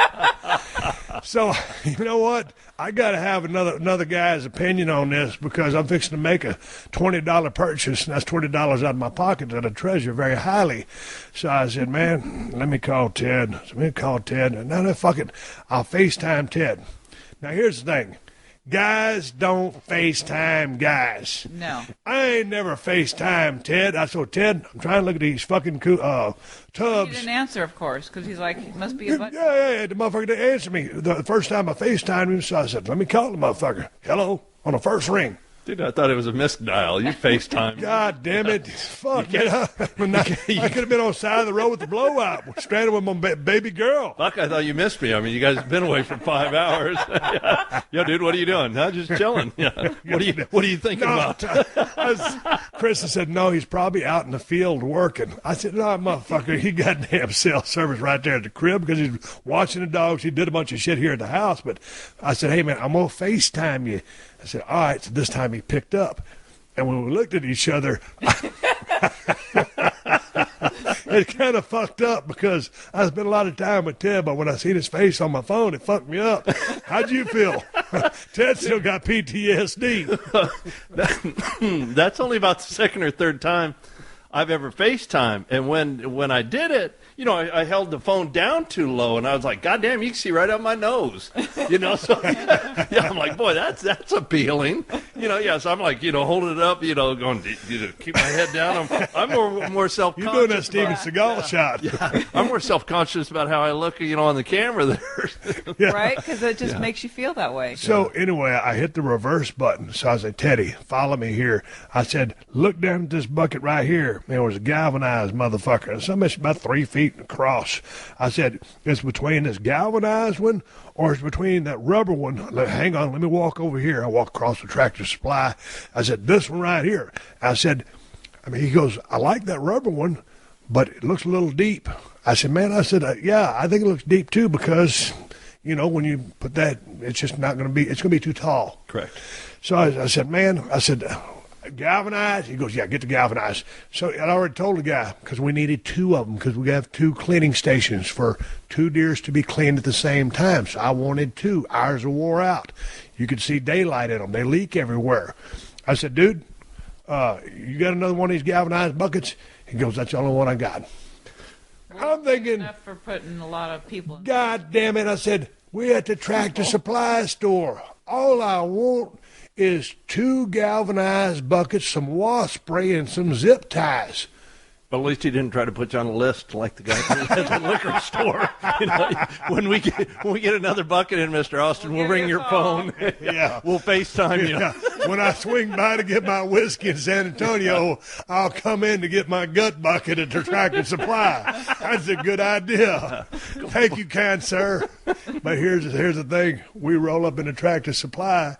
So, you know what? I got to have another guy's opinion on this because I'm fixing to make a $20 purchase, and that's $20 out of my pocket that I treasure very highly. So I said, man, let me call Ted. So let me call Ted. And now, fuck it, I'll FaceTime Ted. Now, here's the thing. Guys don't FaceTime guys.
No.
I ain't never FaceTime Ted. I said, Ted, I'm trying to look at these fucking tubs.
He didn't answer, of course, because he's like, it must be a button.
Yeah, the motherfucker didn't answer me. The first time I FaceTimed him, so I said, let me call the motherfucker. Hello, on the first ring.
Dude, I thought it was a missed dial. You FaceTime.
God damn it. Fuck, man. I could have been on the side of the road with the blowout, stranded with my baby girl.
Fuck, I thought you missed me. I mean, you guys have been away for 5 hours. Yeah. Yo, dude, what are you doing? Huh? Just chilling. Yeah. What are you thinking about?
Chris said, no, he's probably out in the field working. I said, no, motherfucker, he got damn cell service right there at the crib because he's watching the dogs. He did a bunch of shit here at the house. But I said, hey, man, I'm going to FaceTime you. I said, all right. So this time he picked up. And when we looked at each other, it kind of fucked up because I spent a lot of time with Ted, but when I seen his face on my phone, it fucked me up. How'd you feel? Ted still got PTSD.
That's only about the second or third time I've ever FaceTime. And when I did it, you know, I held the phone down too low, and I was like, God damn, you can see right up my nose. You know, so yeah, I'm like, boy, that's appealing. You know, yeah, so I'm like, you know, holding it up, you know, going, you know, keep my head down. I'm more self-conscious.
You're doing that Steven Seagal shot.
Yeah, I'm more self-conscious about how I look, you know, on the camera there.
Yeah.
Right? Because it just makes you feel that way.
So anyway, I hit the reverse button. So I said, Teddy, follow me here. I said, look down at this bucket right here. There was a galvanized motherfucker. Something about 3 feet across. I said, it's between this galvanized one or it's between that rubber one. Hang on, let me walk over here. I walk across the Tractor Supply. I said, this one right here. I said, he goes, I like that rubber one, but it looks a little deep. I said, man, yeah, I think it looks deep too because, you know, when you put that, it's just not going to be, it's going to be too tall.
Correct.
So I said, galvanized? He goes, yeah, get the galvanized. So I already told the guy because we needed 2 of them because we have 2 cleaning stations for 2 deers to be cleaned at the same time. So I wanted 2. Ours are wore out. You could see daylight in them. They leak everywhere. I said, dude, you got another one of these galvanized buckets? He goes, that's the only one I got.
Well,
I'm thinking,
enough for putting a lot of people in.
God damn it. I said, we're at the Tractor Supply store. All I want is 2 galvanized buckets, some wasp spray, and some zip ties.
But at least he didn't try to put you on a list like the guy at the liquor store. You know, when we get another bucket in, Mr. Austin, we'll ring your phone.
Yeah.
We'll FaceTime you.
Yeah. when I swing by to get my whiskey in San Antonio, I'll come in to get my gut bucket at the Tractor Supply. That's a good idea. Thank you, kind sir. But here's the thing. We roll up in the Tractor Supply,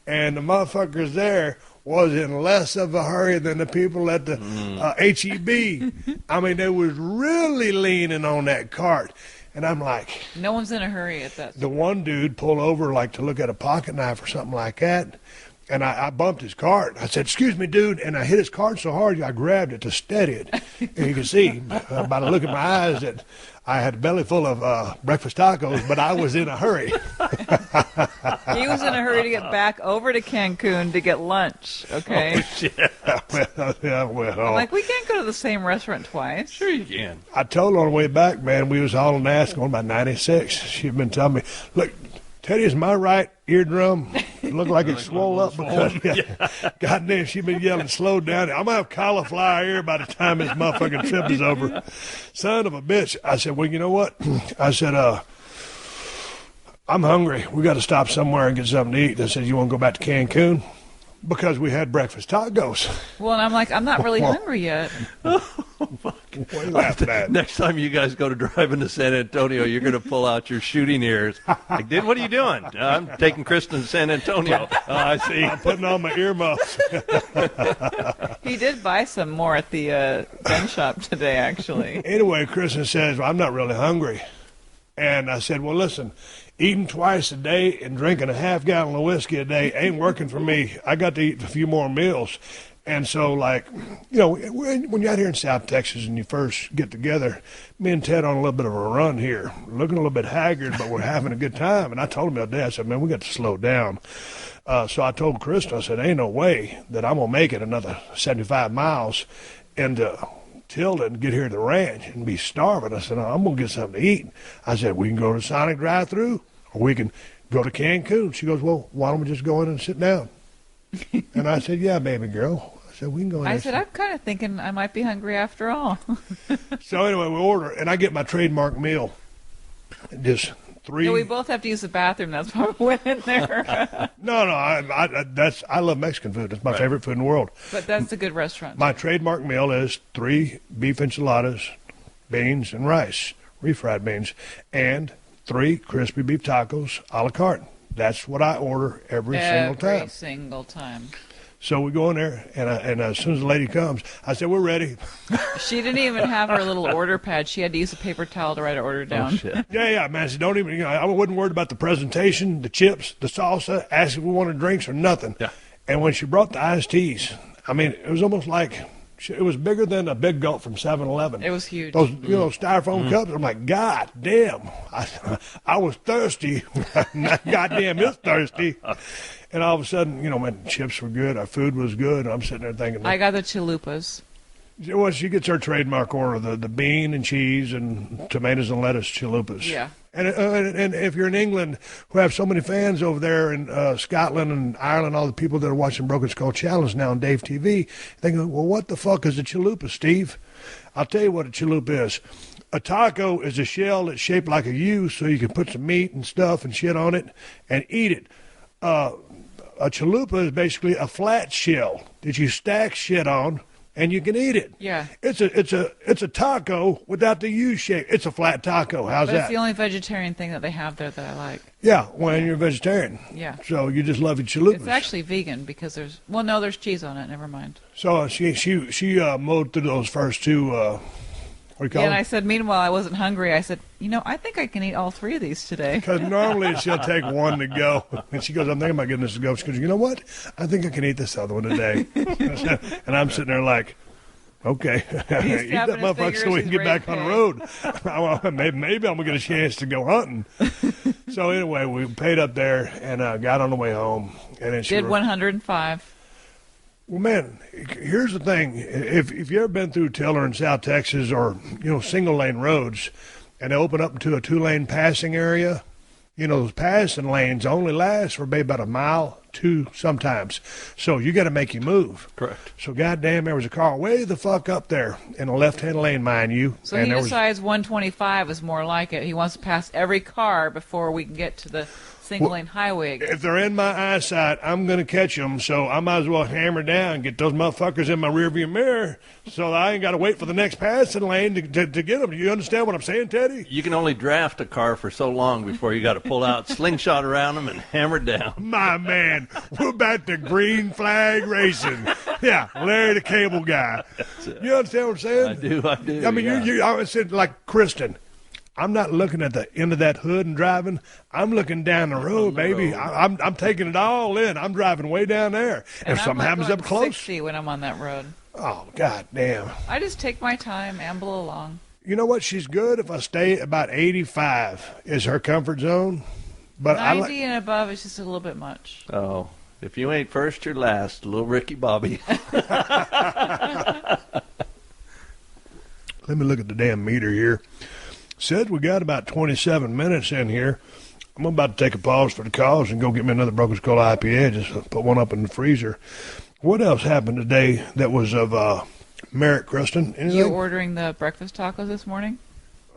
and the motherfuckers there was in less of a hurry than the people at the H-E-B. I mean, they was really leaning on that cart. And I'm like...
No one's in a hurry at that.
The one dude pulled over like to look at a pocket knife or something like that. And I bumped his cart. I said, excuse me, dude. And I hit his cart so hard, I grabbed it to steady it. And you can see by the look in my eyes that I had a belly full of breakfast tacos, but I was in a hurry.
He was in a hurry to get back over to Cancun to get lunch, okay?
Oh, shit.
I'm like, we can't go to the same restaurant twice.
Sure you can.
I told her on the way back, man, we was hauling ass going about 96. She'd been telling me, look, Teddy, is my right eardrum look like it's swole up because, goddamn, she been yelling, slow down. I'm going to have cauliflower ear by the time this motherfucking trip is over. Son of a bitch. I said, well, you know what? I said, I'm hungry. We got to stop somewhere and get something to eat. I said, you want to go back to Cancun? Because we had breakfast tacos.
Well, and I'm like, I'm not really hungry yet.
What are you laughing at?
Next time you guys go to driving to San Antonio, you're going to pull out your shooting ears. Like, dude, what are you doing? I'm taking Kristen to San Antonio. Oh, I see.
I'm putting on my earmuffs.
He did buy some more at the gun shop today, actually.
Anyway, Kristen says, well, I'm not really hungry. And I said, well, listen, eating twice a day and drinking a half-gallon of whiskey a day ain't working for me. I got to eat a few more meals. And so, like, you know, when you're out here in South Texas and you first get together, me and Ted on a little bit of a run here, looking a little bit haggard, but we're having a good time. And I told him the other day, I said, man, we got to slow down. So I told Kristen, I said, ain't no way that I'm going to make it another 75 miles into Tilda and get here to the ranch and be starving. I said, I'm going to get something to eat. I said, we can go to Sonic drive-thru or we can go to Cancun. She goes, well, why don't we just go in and sit down? And I said, yeah, baby girl. I said, we can go in.
I said, I'm kind of thinking I might be hungry after all.
So anyway, we order, and I get my trademark meal. Just three.
Yeah, we both have to use the bathroom. That's why we went in there.
No, I love Mexican food. It's my favorite food in the world.
But that's a good restaurant.
My trademark meal is 3 beef enchiladas, beans, and rice, refried beans, and 3 crispy beef tacos a la carte. That's what I order every single time.
Every single time.
So we go in there, and as soon as the lady comes, I said, we're ready.
She didn't even have her little order pad. She had to use a paper towel to write her order down.
Oh, shit.
Yeah, man. I said, don't even, you know, I wasn't worried about the presentation, the chips, the salsa, asked if we wanted drinks or nothing.
Yeah.
And when she brought the iced teas, I mean, it was almost like, it was bigger than a Big Gulp from 7-Eleven.
It was huge.
Those, you know, styrofoam cups. I'm like, God damn. I was thirsty. Goddamn, it's thirsty. And all of a sudden, you know, man, chips were good. Our food was good. I'm sitting there thinking.
I got the chalupas.
Well, she gets her trademark order, the bean and cheese and tomatoes and lettuce chalupas.
Yeah.
And if you're in England, who have so many fans over there in Scotland and Ireland, all the people that are watching Broken Skull Challenge now on Dave TV, they go, well, what the fuck is a chalupa, Steve? I'll tell you what a chalupa is. A taco is a shell that's shaped like a U, so you can put some meat and stuff and shit on it and eat it. A chalupa is basically a flat shell that you stack shit on, and you can eat it.
Yeah.
It's a taco without the U shape. It's a flat taco. How's
But
that?
it's the only vegetarian thing that they have there that I like.
Yeah, well, you're a vegetarian.
Yeah.
So you just love your chalupas.
It's actually vegan because there's cheese on it. Never mind.
So she mowed through those first two. What do you call
Yeah, and
them?
I said, meanwhile, I wasn't hungry. I said, I think I can eat all 3 of these today.
Because normally she'll take one to go. And she goes, I'm thinking about getting this to go. She goes, you know what? I think I can eat this other one today. And I'm sitting there like, okay, eat that
tapping his
motherfucker
fingers,
so we can
he's
get back on the road. Maybe I'm going to get a chance to go hunting. So anyway, we paid up there and got on the way home. And then she
Did 105.
Well, man, here's the thing. If you've ever been through Tiller in South Texas or, single-lane roads, and they open up into a 2-lane passing area, those passing lanes only last for maybe about a mile, 2 sometimes. So you got to make you move.
Correct.
So goddamn, there was a car way the fuck up there in the left-hand lane, mind you.
So he decides 125 is more like it. He wants to pass every car before we can get to the single-lane highway.
If they're in my eyesight, I'm going to catch them, so I might as well hammer down and get those motherfuckers in my rearview mirror so I ain't got to wait for the next passing lane to get them. You understand what I'm saying, Teddy?
You can only draft a car for so long before you got to pull out, slingshot around them, and hammer down.
My man, we're back to green flag racing. Yeah, Larry the Cable Guy. You understand what I'm saying?
I do.
I mean, I said like Kristen. I'm not looking at the end of that hood and driving. I'm looking down the road, baby. I'm taking it all in. I'm driving way down there.
And
if something happens up close,
60 when I'm on that road.
Oh, God damn.
I just take my time, amble along.
You know what? She's good if I stay about 85 is her comfort zone. But
90 and above is just a little bit much.
Oh, if you ain't first, you're last, little Ricky Bobby.
Let me look at the damn meter here. Said we got about 27 minutes in here. I'm about to take a pause for the cause and go get me another Broken Skull IPA. Just put one up in the freezer. What else happened today that was of merit, Kristen? Anything?
You ordering the breakfast tacos this morning?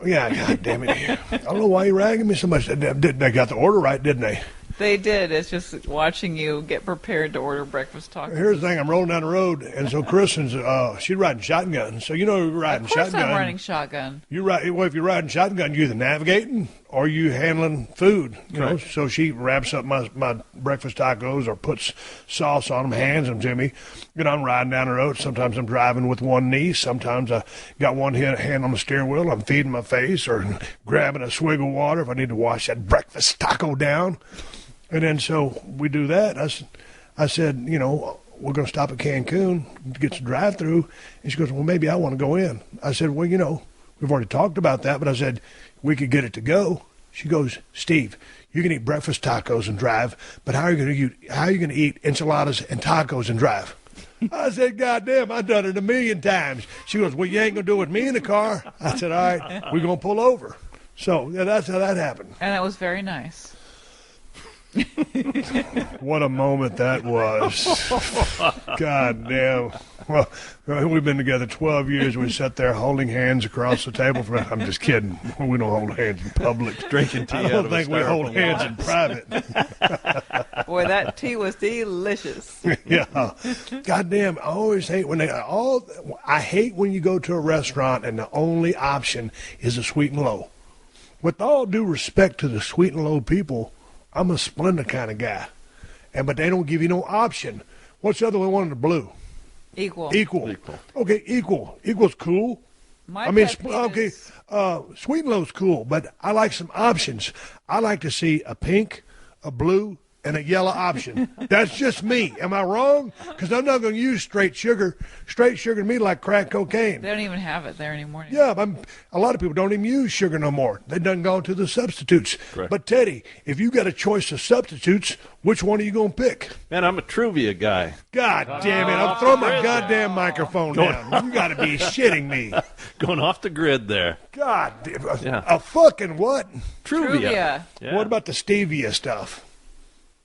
Yeah, God damn it. I don't know why you're ragging me so much. They got the order right, didn't they?
They did. It's just watching you get prepared to order breakfast tacos.
Here's the thing. I'm rolling down the road, and so Kristen's, she's riding shotgun. So you know you're riding shotgun.
Of course I'm running shotgun.
Well, if you're riding shotgun, you're either navigating or you handling food. You know, so she wraps up my breakfast tacos or puts sauce on them, hands them to me. You know, I'm riding down the road. Sometimes I'm driving with one knee. Sometimes I got one hand on the steering wheel. I'm feeding my face or grabbing a swig of water if I need to wash that breakfast taco down. And then so we do that. I said, you know, we're going to stop at Cancun to get the drive-through. And she goes, well, maybe I want to go in. I said, well, you know, we've already talked about that, but I said, we could get it to go. She goes, Steve, you can eat breakfast tacos and drive, but how are you going to eat enchiladas and tacos and drive? I said, God damn, I've done it 1,000,000 times. She goes, well, you ain't going to do it with me in the car. I said, all right, we're going to pull over. So yeah, that's how that happened.
And that was very nice.
What a moment that was. God damn. Well, we've been together 12 years. We sat there holding hands across the table. I'm just kidding. We don't hold hands in public.
Drinking tea.
I don't think we hold hands in private.
Boy, that tea was delicious.
Yeah. God damn, I always hate when I hate when you go to a restaurant and the only option is a sweet and low. With all due respect to the sweet and low people, I'm a Splenda kind of guy. But they don't give you no option. What's the other one in the blue?
Equal.
Okay, equal. Equal's cool. Sweet and low's cool, but I like some options. I like to see a pink, a blue, and a yellow option. That's just me. Am I wrong? Because I'm not going to use straight sugar. Straight sugar to me like crack cocaine.
They don't even have it there anymore.
Yeah, a lot of people don't even use sugar no more. They done gone to the substitutes.
Correct.
But Teddy, if you got a choice of substitutes, which one are you going to pick?
Man, I'm a Truvia guy.
God damn it. I'm throwing my goddamn microphone down. You got to be shitting me.
Going off the grid there.
God damn. A fucking what?
Truvia. Yeah.
What about the stevia stuff?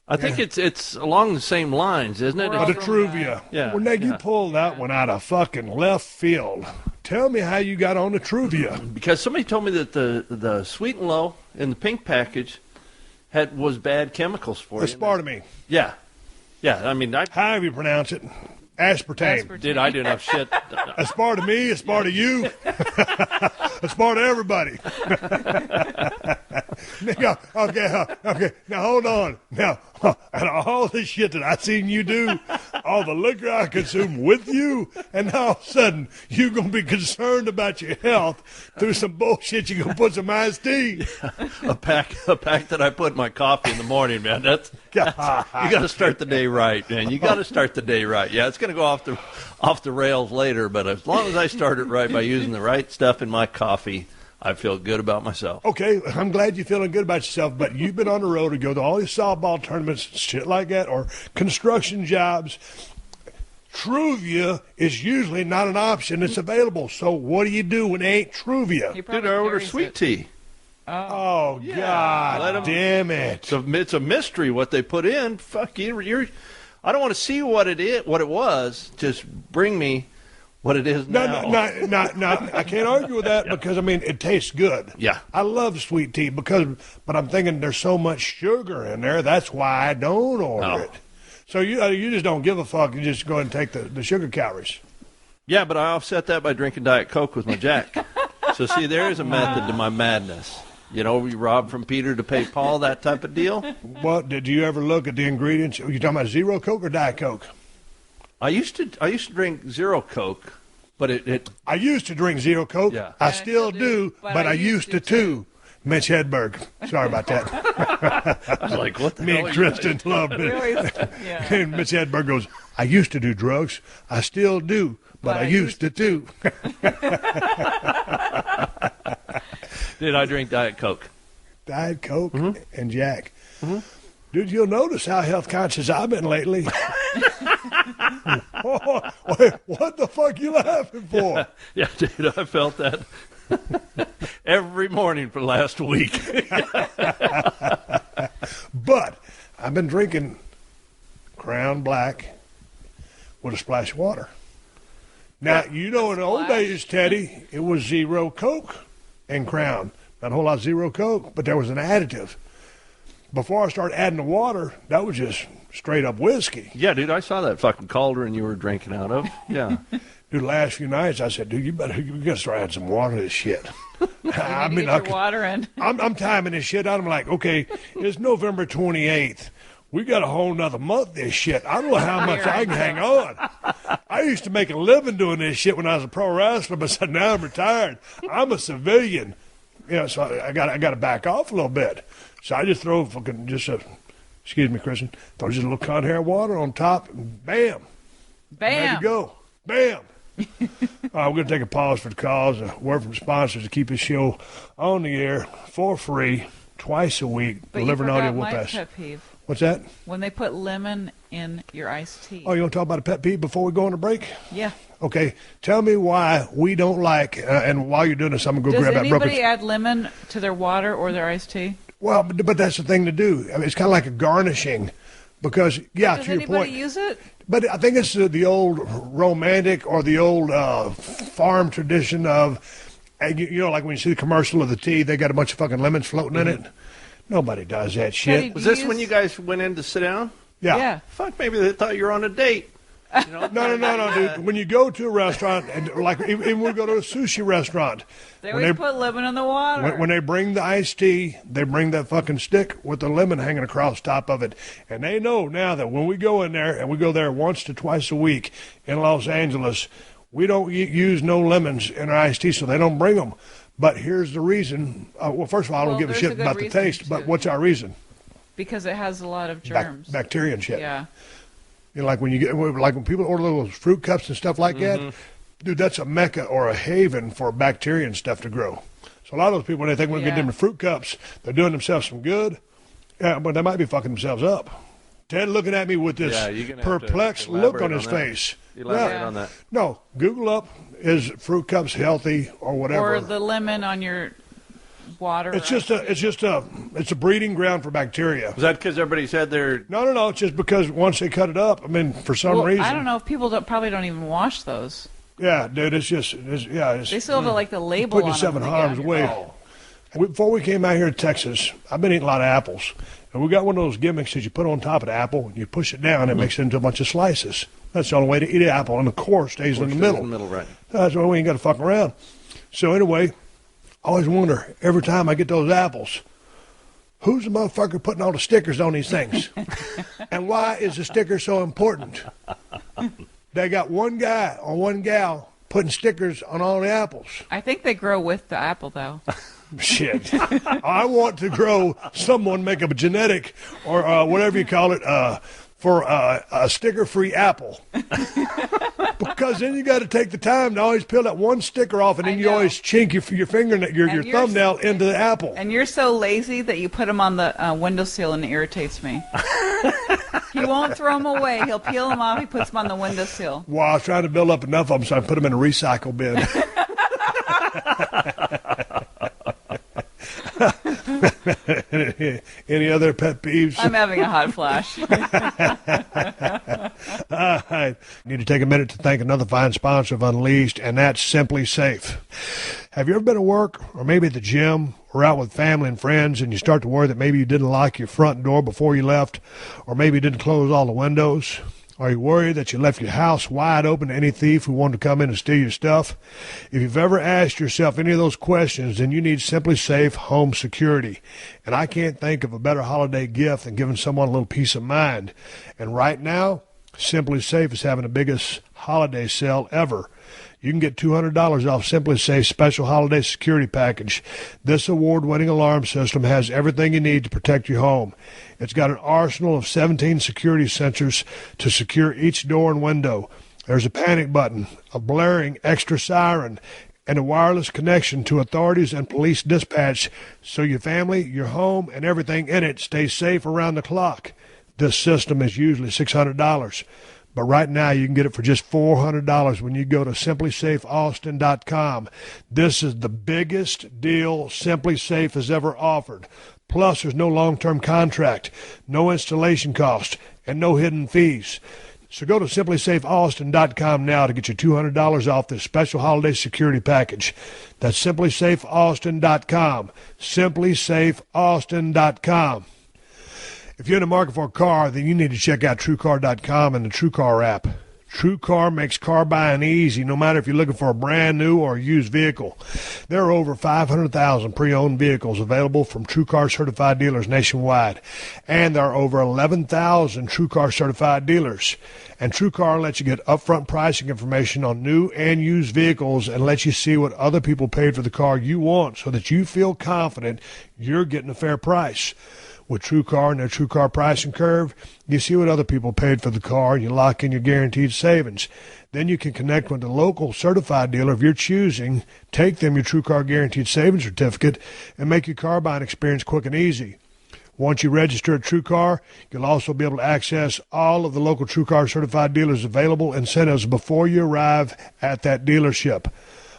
I think it's along the same lines, isn't it?
The Truvia.
Yeah.
Well, now you pulled that one out of fucking left field. Tell me how you got on the Truvia.
Because somebody told me that the Sweet and Low in the pink package was bad chemicals for you.
Aspartame.
Yeah. Yeah, I mean,
however you pronounce it. Aspartame.
Did I do enough shit?
Aspartame, aspartame you. Aspartame everybody. Okay. Now hold on. Now, out of all this shit that I seen you do, all the liquor I consume with you, and now all of a sudden you're gonna be concerned about your health through some bullshit. You gonna put some iced tea.
A pack that I put in my coffee in the morning, man. That's you got to start the day right, man. You got to start the day right. Yeah, it's gonna go off the rails later, but as long as I start it right by using the right stuff in my coffee, I feel good about myself. Okay, I'm glad you're feeling good about yourself, but you've been on the road to go to all these softball tournaments, shit like that, or construction jobs. Truvia is usually not an option that's available. So what do you do when they ain't Truvia? Dude, I order sweet tea.
Oh, yeah. God damn it.
It's a mystery what they put in. Fuck you. I don't want to see what it was. Just bring me what it is now.
No, I can't argue with that because, I mean, it tastes good.
Yeah.
I love sweet tea but I'm thinking there's so much sugar in there. That's why I don't order it. So you just don't give a fuck. You just go ahead and take the sugar calories.
Yeah, but I offset that by drinking Diet Coke with my Jack. So, see, there is a method to my madness. You know, we rob from Peter to pay Paul, that type of deal.
Well, did you ever look at the ingredients? Are you talking about Zero Coke or Diet Coke?
I used to drink Zero Coke, but
I used to drink Zero Coke.
Yeah.
I still do, but I used to too. Mitch Hedberg. Sorry about that.
I was like, what the
Me
hell
and Kristen loved it.
Yeah.
And Mitch Hedberg goes, I used to do drugs. I still do, but I used to too.
Did I drink Diet Coke?
Diet Coke and Jack. Mm-hmm. Dude, you'll notice how health conscious I've been lately. What the fuck you laughing for?
Yeah, dude, I felt that every morning for last week.
But I've been drinking Crown Black with a splash of water. Now, you know, in the old days, Teddy, it was Zero Coke and Crown. Not a whole lot of Zero Coke, but there was an additive. Before I started adding the water, that was just straight up whiskey.
Yeah, dude, I saw that fucking cauldron you were drinking out of. Yeah.
Dude, the last few nights, I said, dude, you gotta start adding some water to this shit. I mean,
get your water in.
I'm timing this shit out. I'm like, okay, it's November 28th. We got a whole nother month this shit. I don't know how much I can hang on. I used to make a living doing this shit when I was a pro wrestler, but so now I'm retired. I'm a civilian. You know, so I got to back off a little bit. So I just throw fucking excuse me, Kristen, throw just a little cotton hair water on top, and bam.
Bam.
Ready to go. Bam. We're going to take a pause for the cause, a word from sponsors to keep this show on the air for free, twice a week,
But
delivering
you
audio
forgot
with
my
us.
pet peeve.
What's that?
When they put lemon in your iced tea.
Oh, you want to talk about a pet peeve before we go on a break?
Yeah.
Okay, tell me why we don't like, and while you're doing this, I'm going to go
Does
grab that broken...
anybody add lemon to their water or their iced tea?
Well, but that's the thing to do. I mean, it's kind of like a garnishing because, yeah,
Does
to your
anybody
point.
use it?
But I think it's the old romantic or the old farm tradition of, you know, like when you see the commercial of the tea, they got a bunch of fucking lemons floating in it. Nobody does that shit.
Teddy,
Was this when you guys went in to sit down?
Yeah.
Fuck, maybe they thought you were on a date. You know?
No, dude. When you go to a restaurant, and like even when we go to a sushi restaurant,
They always put lemon in the water.
when they bring the iced tea, they bring that fucking stick with the lemon hanging across the top of it. And they know now that when we go in there, and we go there once to twice a week in Los Angeles, we don't use no lemons in our iced tea, so they don't bring them. But here's the reason. Well, first of all, I don't give a
there's
shit
a good
about the
reason,
taste, but
too.
what's our reason?
Because it has a lot of germs.
Bacteria and shit.
Yeah.
You know, like when people order those fruit cups and stuff like that, dude, that's a mecca or a haven for bacteria and stuff to grow. So a lot of those people, when they think we're going to get them fruit cups, they're doing themselves some good, but they might be fucking themselves up. Ted looking at me with this perplexed look on his face.
Elaborate on that.
No, Google up, is fruit cups healthy or whatever.
Or the lemon on your water.
It's a breeding ground for bacteria.
Was that because everybody said they're...
No. It's just because once they cut it up, I mean, for some reason.
I don't know if people probably don't even wash those.
Yeah, dude,
They still have the label
putting
on
yourself in
them.
harm's way. Before we came out here to Texas, I've been eating a lot of apples. And we got one of those gimmicks that you put on top of the apple, and you push it down, and it makes it into a bunch of slices. That's the only way to eat an apple, and the core stays in the middle.
Right.
That's why we ain't got to fuck around. So anyway, I always wonder, every time I get those apples, who's the motherfucker putting all the stickers on these things? And why is the sticker so important? They got one guy or one gal putting stickers on all the apples.
I think they grow with the apple, though.
Shit. I want to grow, someone make a genetic or whatever you call it, for a sticker-free apple. Because then you got to take the time to always peel that one sticker off, and then you always chink your fingernail, your thumbnail into the apple.
And you're so lazy that you put them on the windowsill, and it irritates me. He won't throw them away. He'll peel them off. He puts them on the windowsill.
Well, I was trying to build up enough of them so I put them in a recycle bin. Any other pet peeves?
I'm having a hot flash.
I need to take a minute to thank another fine sponsor of Unleashed, and that's Simply Safe. Have you ever been at work or maybe at the gym or out with family and friends and you start to worry that maybe you didn't lock your front door before you left, or maybe you didn't close all the windows? Are you worried that you left your house wide open to any thief who wanted to come in and steal your stuff? If you've ever asked yourself any of those questions, then you need Simply Safe Home Security. And I can't think of a better holiday gift than giving someone a little peace of mind. And right now, Simply Safe is having the biggest holiday sale ever. You can get $200 off Simply Safe's special holiday security package. This award-winning alarm system has everything you need to protect your home. It's got an arsenal of 17 security sensors to secure each door and window. There's a panic button, a blaring extra siren, and a wireless connection to authorities and police dispatch so your family, your home, and everything in it stays safe around the clock. This system is usually $600. But right now, you can get it for just $400 when you go to simplysafeaustin.com. This is the biggest deal Simply Safe has ever offered. Plus, there's no long-term contract, no installation cost, and no hidden fees. So go to simplysafeaustin.com now to get your $200 off this special holiday security package. That's simplysafeaustin.com. simplysafeaustin.com. If you're in the market for a car, then you need to check out TrueCar.com and the TrueCar app. TrueCar makes car buying easy, no matter if you're looking for a brand new or used vehicle. There are over 500,000 pre-owned vehicles available from TrueCar certified dealers nationwide, and there are over 11,000 TrueCar certified dealers. And TrueCar lets you get upfront pricing information on new and used vehicles and lets you see what other people paid for the car you want so that you feel confident you're getting a fair price. With TrueCar and their TrueCar pricing curve, you see what other people paid for the car, and you lock in your guaranteed savings. Then you can connect with the local certified dealer of your choosing, take them your TrueCar guaranteed savings certificate, and make your car buying experience quick and easy. Once you register at TrueCar, you'll also be able to access all of the local TrueCar certified dealers' available incentives before you arrive at that dealership.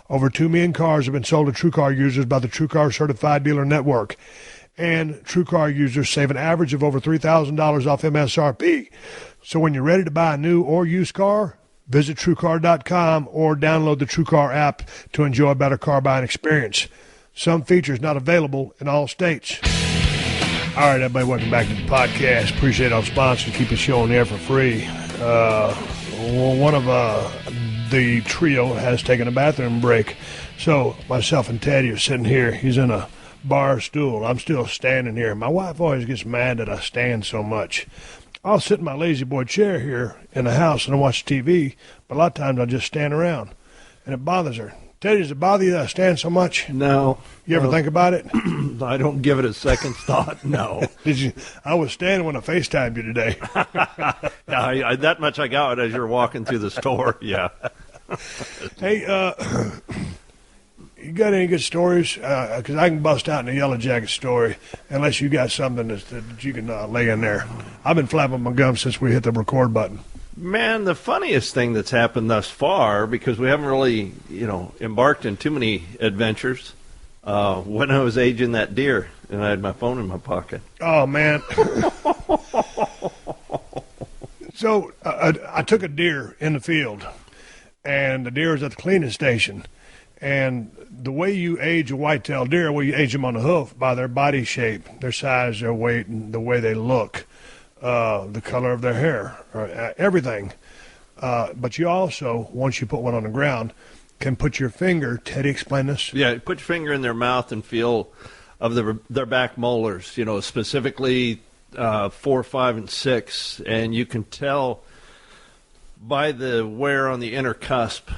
Over 2 million cars have been sold to TrueCar users by the TrueCar certified dealer network. And TrueCar users save an average of over $3,000 off MSRP. So when you're ready to buy a new or used car, visit TrueCar.com or download the TrueCar app to enjoy a better car buying experience. Some features not available in all states. All right, everybody, welcome back to the podcast. Appreciate our sponsors. Keep the show on the air for free. One of the trio has taken a bathroom break. So myself and Teddy are sitting here. He's in a bar stool. I'm still standing here. My wife always gets mad that I stand so much. I'll sit in my lazy boy chair here in the house and I watch TV, but a lot of times I just stand around, and it bothers her. Teddy, does it bother you that I stand so much?
No.
You ever think about it?
I don't give it a second thought, no.
Did you? I was standing when I FaceTimed you today.
Yeah, that much I got as you're walking through the store, yeah.
Hey, you got any good stories? Because I can bust out in a Yellow Jacket story unless you got something that you can lay in there. I've been flapping my gums since we hit the record button.
Man, the funniest thing that's happened thus far, because we haven't really, embarked in too many adventures, when I was aging that deer and I had my phone in my pocket.
Oh, man. So I took a deer in the field, and the deer was at the cleaning station. And the way you age a whitetail deer, well, you age them on the hoof by their body shape, their size, their weight, and the way they look, the color of their hair, everything. But you also, once you put one on the ground, can put your finger, Teddy, explain this?
Yeah, put your finger in their mouth and feel of their back molars, specifically 4, 5, and 6, and you can tell by the wear on the inner cusp,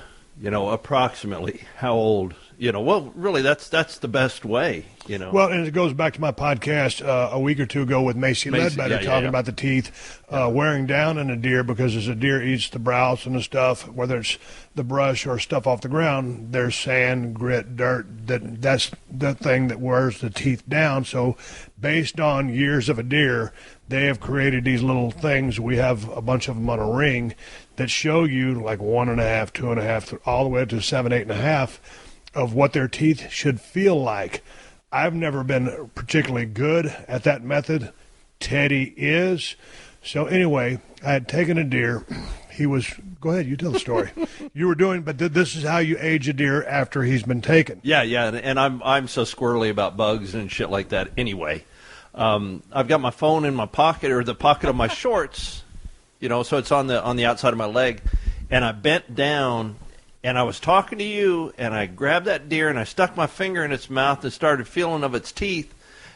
approximately how old, well, really, that's the best way,
Well, and it goes back to my podcast a week or two ago with Macy Ledbetter talking about the teeth wearing down in a deer, because as a deer eats the browse and the stuff, whether it's the brush or stuff off the ground, there's sand, grit, dirt, that's the thing that wears the teeth down. So based on years of a deer, they have created these little things. We have a bunch of them on a ring that show you like 1.5, 2.5, all the way up to 7, 8.5 of what their teeth should feel like. I've never been particularly good at that method. Teddy is. So anyway, I had taken a deer. He was, go ahead, you tell the story. You were doing, but this is how you age a deer after he's been taken.
Yeah, and I'm so squirrely about bugs and shit like that anyway. I've got my phone in my pocket or the pocket of my shorts, so it's on the outside of my leg, and I bent down, and I was talking to you, and I grabbed that deer, and I stuck my finger in its mouth and started feeling of its teeth.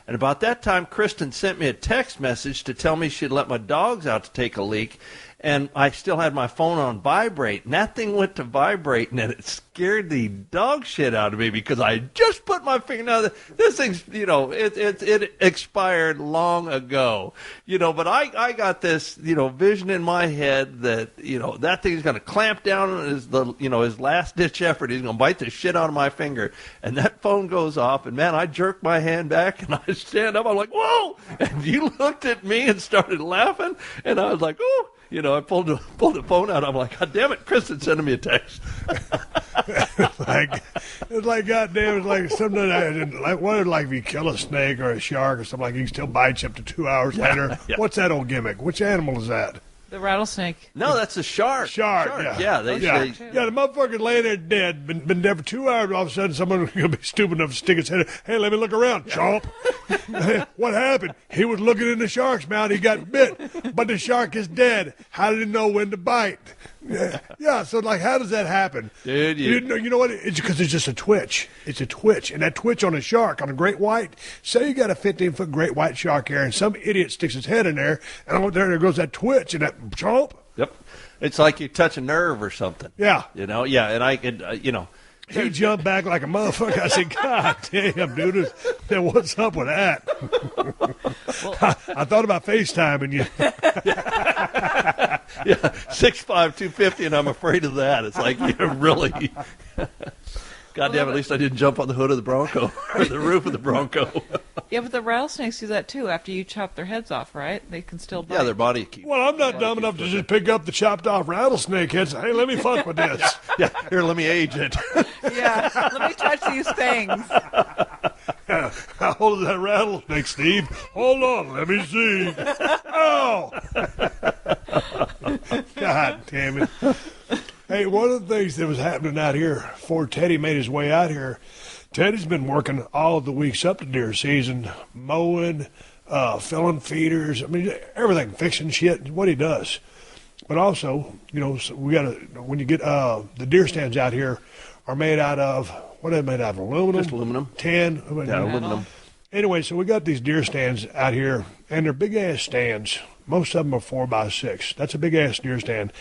And about that time, Kristen sent me a text message to tell me she'd let my dogs out to take a leak. And I still had my phone on vibrate, and that thing went to vibrate, and it scared the dog shit out of me because I just put my finger. Now, this thing's, it expired long ago, but I got this, vision in my head that, that thing's going to clamp down on his last ditch effort. He's going to bite the shit out of my finger. And that phone goes off, and man, I jerk my hand back, and I stand up. I'm like, whoa! And you looked at me and started laughing, and I was like, oh. I pulled the phone out. I'm like, God damn it, Kristen sending me a text.
It's like, goddamn, it's like something like if you kill a snake or a shark or something, like you can still bite you up to 2 hours later.
Yeah.
What's that old gimmick? Which animal is that?
The rattlesnake.
No, that's a shark.
Shark.
Yeah.
The motherfucker laying there dead, been dead for 2 hours. All of a sudden, someone's gonna be stupid enough to stick his head. Hey, let me look around. Chomp. What happened? He was looking in the shark's mouth. He got bit, but the shark is dead. How did he know when to bite? Yeah. So how does that happen,
dude?
You know what? It's because it's just a twitch. It's a twitch, and that twitch on a shark, on a great white. Say you got a 15-foot great white shark here, and some idiot sticks his head in there, and there goes that twitch, and that chomp.
Yep. It's like you touch a nerve or something.
Yeah.
Yeah, and I could,
He jumped back like a motherfucker. I said, God damn, dude, what's up with that? I thought about FaceTiming you.
Yeah, 6'5", 250, and I'm afraid of that. It's like, really... God damn, at least I didn't jump on the hood of the Bronco, or the roof of the Bronco.
Yeah, but the rattlesnakes do that too. After you chop their heads off, right? They can still bite.
Yeah, their body keeps...
Well, I'm not dumb enough to just pick up the chopped off rattlesnake head and say, hey, let me fuck with this.
Yeah, here, let me age it.
Yeah, let me touch these things.
How old is that rattlesnake, Steve? Hold on, let me see. Oh! God damn it. Hey, one of the things that was happening out here before Teddy made his way out here, Teddy's been working all of the weeks up to deer season, mowing, filling feeders, everything, fixing shit, what he does. But also, we got to, when you get, the deer stands out here are made out of, what are they made out of, aluminum?
Just aluminum.
Tin?
Yeah, aluminum.
Anyway, so we got these deer stands out here, and they're big-ass stands. Most of them are 4x6. That's a big-ass deer stand.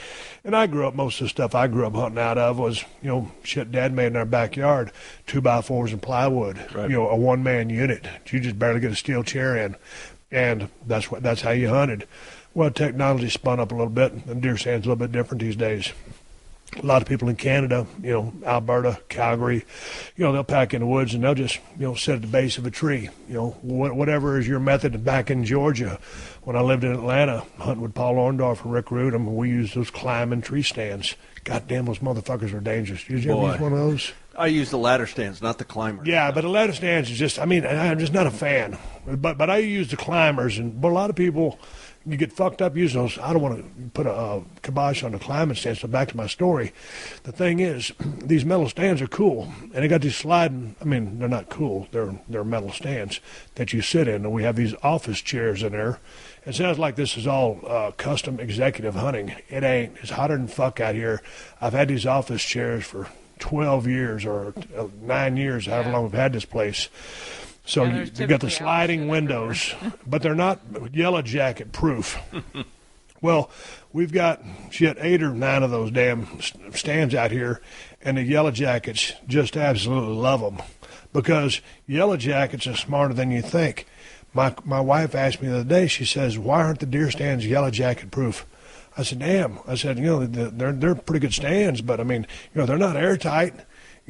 And most of the stuff I grew up hunting out of was, shit Dad made in our backyard, 2x4s and plywood,
right.
A one-man unit. You just barely get a steel chair in. And that's how you hunted. Well, technology spun up a little bit, and deer stand's a little bit different these days. A lot of people in Canada, Alberta, Calgary, they'll pack in the woods and they'll just, sit at the base of a tree. Whatever is your method. Back in Georgia, when I lived in Atlanta, hunting with Paul Orndorff and Rick Root, we used those climbing tree stands. God damn, those motherfuckers are dangerous. Did you ever use one of those?
I use the ladder stands, not the climbers.
Yeah, but the ladder stands is just, I'm just not a fan. But I use the climbers, but a lot of people... You get fucked up using those. I don't want to put a kibosh on the climbing stands. So back to my story. The thing is, these metal stands are cool, and they got these sliding. They're not cool. They're metal stands that you sit in, and we have these office chairs in there. It sounds like this is all custom executive hunting. It ain't. It's hotter than fuck out here. I've had these office chairs for 12 years or 9 years, however long we've had this place. So you got the sliding windows, but they're not yellow jacket proof. Well, we've got 8 or 9 of those damn stands out here, and the yellow jackets just absolutely love them because yellow jackets are smarter than you think. My wife asked me the other day, she says, why aren't the deer stands yellow jacket proof? I said, damn. I said, they're pretty good stands, but they're not airtight.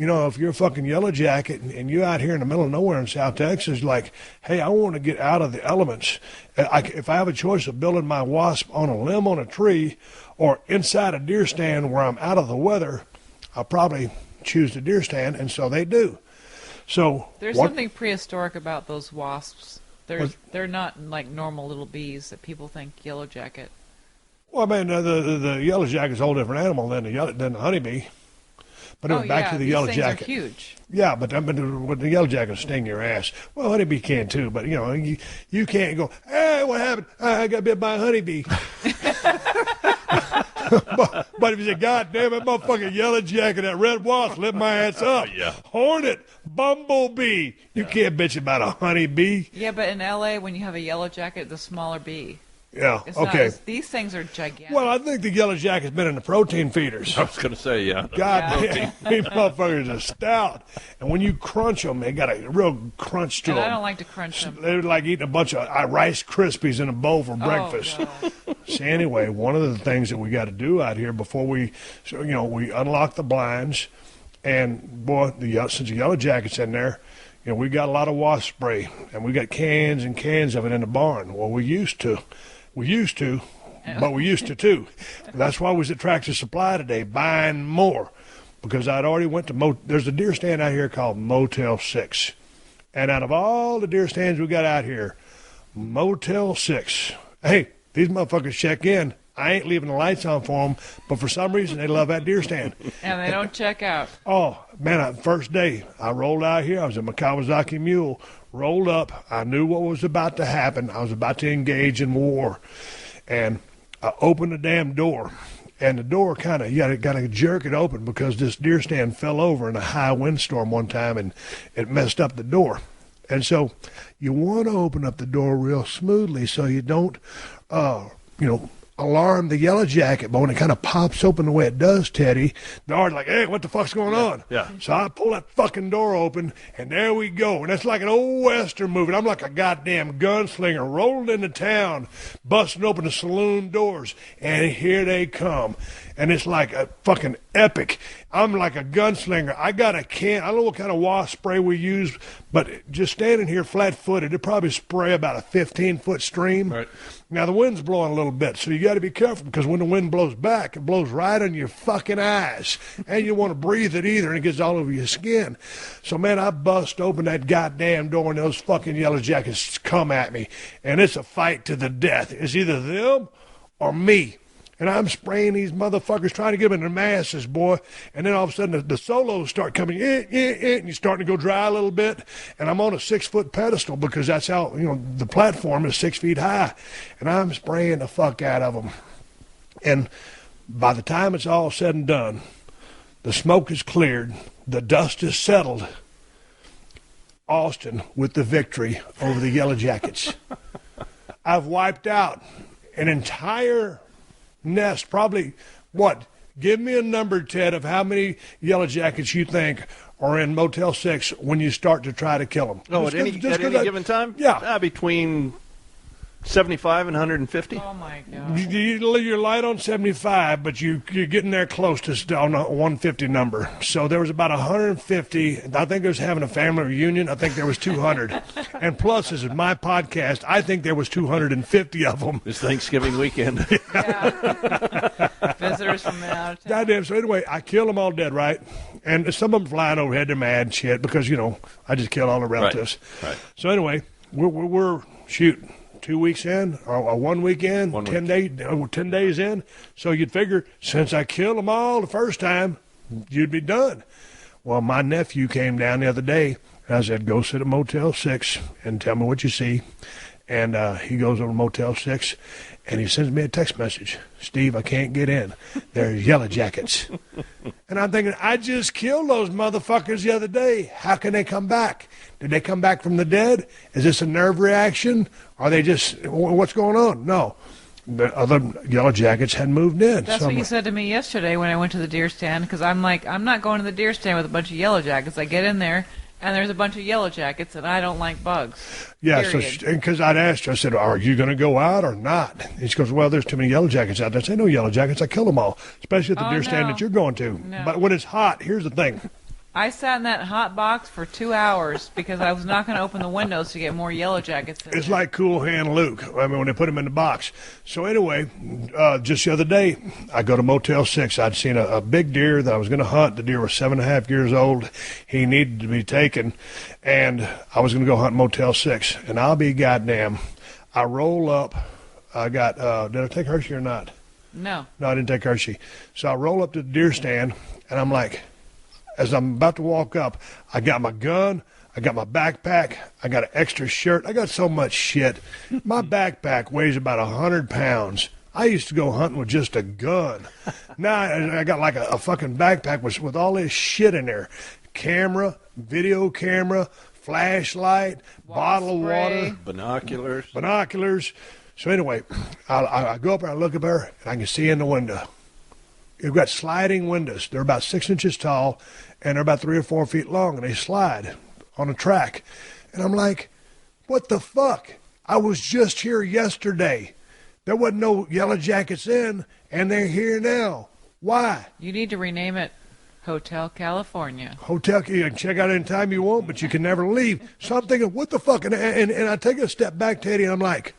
If you're a fucking yellow jacket and you're out here in the middle of nowhere in South Texas, like, hey, I want to get out of the elements. If I have a choice of building my wasp on a limb on a tree or inside a deer stand where I'm out of the weather, I'll probably choose the deer stand, and so they do. So
there's something prehistoric about those wasps. They're not like normal little bees that people think yellow jacket.
Well, I mean, the yellow jacket is a whole different animal than the honeybee. But anyway, back to the yellow jacket.
These things are huge.
Yeah, but with the yellow jacket will sting your ass. Well, honeybee can too, but you can't go, hey, what happened? I got bit by a honeybee. but if you say, God damn it, motherfucking yellow jacket, that red wasp lit my ass up.
Yeah.
Hornet, bumblebee. You can't bitch about a honeybee.
Yeah, but in L.A., when you have a yellow jacket, it's a smaller bee.
Yeah,
It's
okay.
Not, these things are gigantic.
Well, I think the yellow jacket's been in the protein feeders.
I was going to say, yeah.
God damn, these motherfuckers are stout. And when you crunch them, they got a real crunch to
and
them.
I don't like to crunch them.
They're like eating a bunch of Rice Krispies in a bowl for breakfast.
God.
So anyway, one of the things that we got to do out here before we unlock the blinds, and boy, since the yellow jacket's in there, we got a lot of wasp spray, and we got cans and cans of it in the barn. Well, we used to, but we used to too. That's why we was at Tractor Supply today buying more, because I'd already went to there's a deer stand out here called Motel 6, and out of all the deer stands we got out here, Motel 6, hey, these motherfuckers check in. I ain't leaving the lights on for them, but for some reason they love that deer stand.
And they don't check out.
Oh, man, first day I rolled out here. I was in my Kawasaki Mule, rolled up. I knew what was about to happen. I was about to engage in war. And I opened the damn door. And the door you got to jerk it open because this deer stand fell over in a high windstorm one time and it messed up the door. And so you want to open up the door real smoothly so you don't, alarm the yellow jacket. But when it kind of pops open the way it does, Teddy, the guard's like, hey, what the fuck's going on?
Yeah.
So I pull that fucking door open, and there we go. And it's like an old Western movie. I'm like a goddamn gunslinger rolling into town, busting open the saloon doors, and here they come. And it's like a fucking epic. I'm like a gunslinger. I got a can. I don't know what kind of wasp spray we use, but just standing here flat-footed, it probably spray about a 15-foot stream.
Right.
Now, the wind's blowing a little bit, so you got to be careful because when the wind blows back, it blows right on your fucking eyes. And you don't want to breathe it either, and it gets all over your skin. So, man, I bust open that goddamn door, and those fucking yellow jackets come at me. And it's a fight to the death. It's either them or me. And I'm spraying these motherfuckers, trying to get them in their masses, boy. And then all of a sudden, the solos start coming in, and you're starting to go dry a little bit. And I'm on a 6-foot pedestal because that's how, the platform is 6 feet high. And I'm spraying the fuck out of them. And by the time it's all said and done, the smoke is cleared, the dust is settled. Austin with the victory over the Yellow Jackets. I've wiped out an entire nest, probably, give me a number, Ted, of how many Yellow Jackets you think are in Motel 6 when you start to try to kill them.
Oh, at any given time?
Yeah.
Between 75 and 150.
Oh, my God.
You're light on 75, but you're getting there close to on a 150 number. So there was about 150. I think it was having a family reunion. I think there was 200. And plus, this is my podcast. I think there was 250 of them.
It's Thanksgiving weekend.
Yeah. Visitors from out of town.
Goddamn. So anyway, I killed them all dead, right? And some of them flying overhead. They're mad and shit because, I just killed all the relatives.
Right.
So anyway, we're shooting. 2 weeks in, or 1 week in, 10 days in. So you'd figure, since I killed them all the first time, you'd be done. Well, my nephew came down the other day, and I said, go sit at Motel 6 and tell me what you see. And he goes over to Motel 6, and he sends me a text message. Steve, I can't get in. There's Yellow Jackets. And I'm thinking, I just killed those motherfuckers the other day. How can they come back? Did they come back from the dead? Is this a nerve reaction? Are they just, what's going on? No. The other Yellow Jackets had moved in.
That's what you said to me yesterday when I went to the deer stand, because I'm like, I'm not going to the deer stand with a bunch of Yellow Jackets. I get in there, and there's a bunch of Yellow Jackets, and I don't like bugs.
Yeah,
period.
because I'd asked her, I said, are you going to go out or not? And she goes, well, there's too many Yellow Jackets out there. I said, no Yellow Jackets, I kill them all, especially at the deer stand that you're going to.
No.
But when it's hot, here's the thing.
I sat in that hot box for 2 hours because I was not going to open the windows to get more yellow jackets in
It's
there.
like Cool Hand Luke. I mean, when they put him in the box. So anyway, just the other day, I go to Motel 6. I'd seen a big deer that I was going to hunt. The deer was 7.5 years old. He needed to be taken, and I was going to go hunt Motel 6. And I'll be goddamn. I roll up. I got, did I take Hershey or not?
No.
No, I didn't take Hershey. So I roll up to the deer stand, and I'm like, as I'm about to walk up, I got my gun, I got my backpack, I got an extra shirt. I got so much shit. My backpack weighs about 100 pounds. I used to go hunting with just a gun. Now I got like a fucking backpack with all this shit in there. Camera, video camera, flashlight, bottle of water. Binoculars. So anyway, I go up there, I look up there, and I can see in the window. You've got sliding windows. They're about 6 inches tall, and they're about 3 or 4 feet long, and they slide on a track. And I'm like, what the fuck? I was just here yesterday. There wasn't no yellow jackets in, and they're here now. Why?
You need to rename it Hotel California.
Hotel, you can check out anytime you want, but you can never leave. So I'm thinking, what the fuck? And I take a step back, Teddy, and I'm like,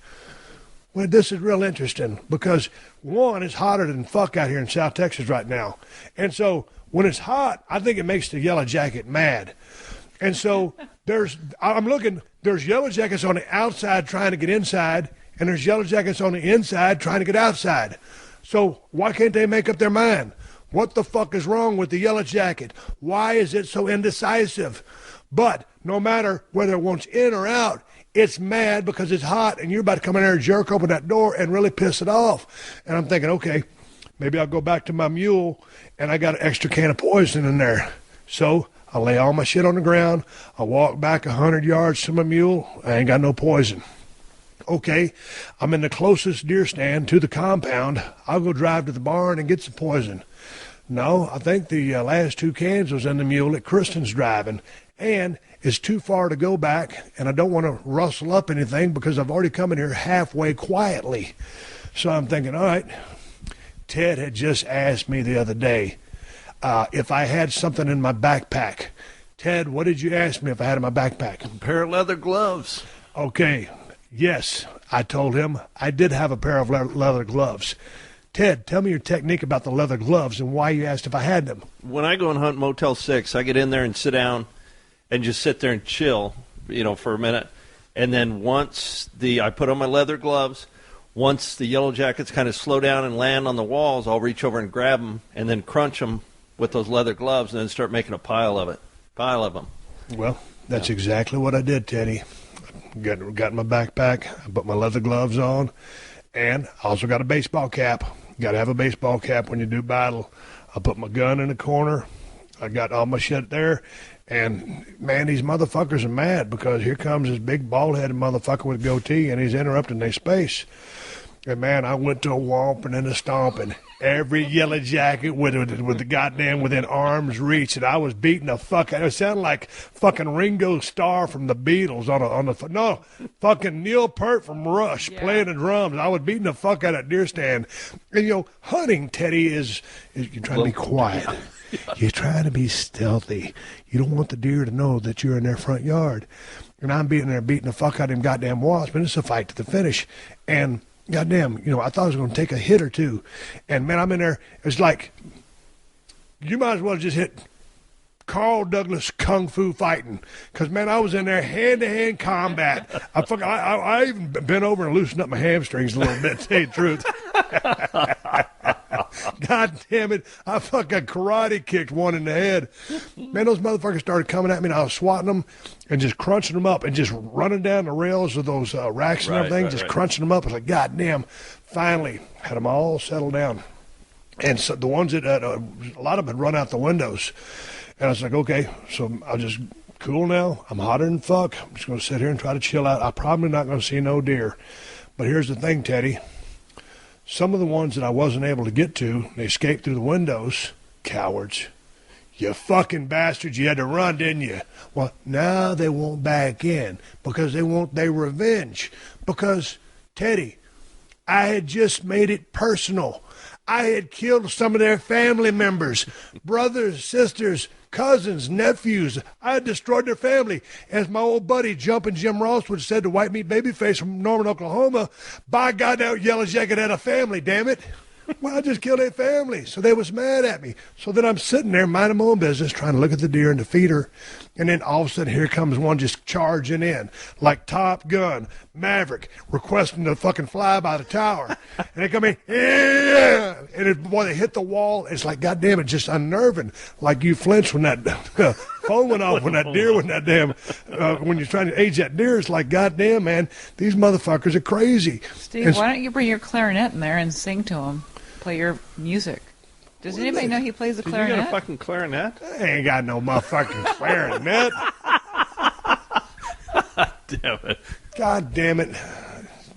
well, this is real interesting because, one, it's hotter than fuck out here in South Texas right now. And so when it's hot, I think it makes the yellow jacket mad. And so there's yellow jackets on the outside trying to get inside, and there's yellow jackets on the inside trying to get outside. So why can't they make up their mind? What the fuck is wrong with the yellow jacket? Why is it so indecisive? But no matter whether it wants in or out, it's mad because it's hot, and you're about to come in there and jerk open that door and really piss it off. And I'm thinking, okay, maybe I'll go back to my mule, and I got an extra can of poison in there. So I lay all my shit on the ground. I walk back 100 yards to my mule. I ain't got no poison. Okay, I'm in the closest deer stand to the compound. I'll go drive to the barn and get some poison. No, I think the last 2 cans was in the mule that Kristen's driving. And it's too far to go back, and I don't want to rustle up anything because I've already come in here halfway quietly. So I'm thinking, all right, Ted had just asked me the other day if I had something in my backpack. Ted, what did you ask me if I had in my backpack?
A pair of leather gloves.
Okay, yes, I told him I did have a pair of leather gloves. Ted, tell me your technique about the leather gloves and why you asked if I had them.
When I go and hunt Motel 6, I get in there and sit down and just sit there and chill, for a minute. And then once I put on my leather gloves, once the yellow jackets kind of slow down and land on the walls, I'll reach over and grab them and then crunch them with those leather gloves and then start making a pile of them.
Well, that's exactly what I did, Teddy. Got in my backpack, I put my leather gloves on, and I also got a baseball cap. You got to have a baseball cap when you do battle. I put my gun in the corner. I got all my shit there. And, man, these motherfuckers are mad because here comes this big bald-headed motherfucker with a goatee, and he's interrupting their space. And, man, I went to a whomping and a stomping. Every yellow jacket with the goddamn within arm's reach, and I was beating the fuck out. It sounded like fucking Ringo Starr from the Beatles fucking Neil Peart from Rush playing the drums. I was beating the fuck out of that deer stand. And, hunting, Teddy, is you're trying to be quiet. You're trying to be stealthy. You don't want the deer to know that you're in their front yard. And I'm beating the fuck out of them goddamn wasps, but it's a fight to the finish. And goddamn, I thought I was going to take a hit or two. And, man, I'm in there. It's like, you might as well just hit Carl Douglas kung fu fighting. Because, man, I was in there hand-to-hand combat. I even bent over and loosened up my hamstrings a little bit, to tell you the truth. God damn it. I fucking karate kicked one in the head. Man, those motherfuckers started coming at me, and I was swatting them and just crunching them up and just running down the rails of those racks and everything, crunching them up. I was like, God damn. Finally, had them all settled down. And so the ones that, a lot of them had run out the windows. And I was like, okay, so I'll just cool now. I'm hotter than fuck. I'm just going to sit here and try to chill out. I'm probably not going to see no deer. But here's the thing, Teddy. Some of the ones that I wasn't able to get to, they escaped through the windows. Cowards. You fucking bastards, you had to run, didn't you? Well, now they won't back in because they want their revenge. Because, Teddy, I had just made it personal. I had killed some of their family members, brothers, sisters, cousins, nephews. I had destroyed their family. As my old buddy Jumpin' Jim Ross would have said to White Meat Babyface from Norman, Oklahoma, by God, that Yellow Jacket had a family, damn it. Well, I just killed their family, so they was mad at me. So then I'm sitting there minding my own business, trying to look at the deer and the feeder, and then all of a sudden here comes one just charging in, like Top Gun, Maverick, requesting to fucking fly by the tower. And they come in, yeah, and boy, they hit the wall. It's like, goddamn, it's just unnerving. Like you flinch when that phone went off, when that deer, when that damn, when you're trying to age that deer. It's like, goddamn, man, these motherfuckers are crazy.
Steve, why don't you bring your clarinet in there and sing to them? Play your music. Does anybody know he plays the clarinet?
You got a fucking clarinet?
I ain't got no motherfucking clarinet.
Damn it.
God damn it.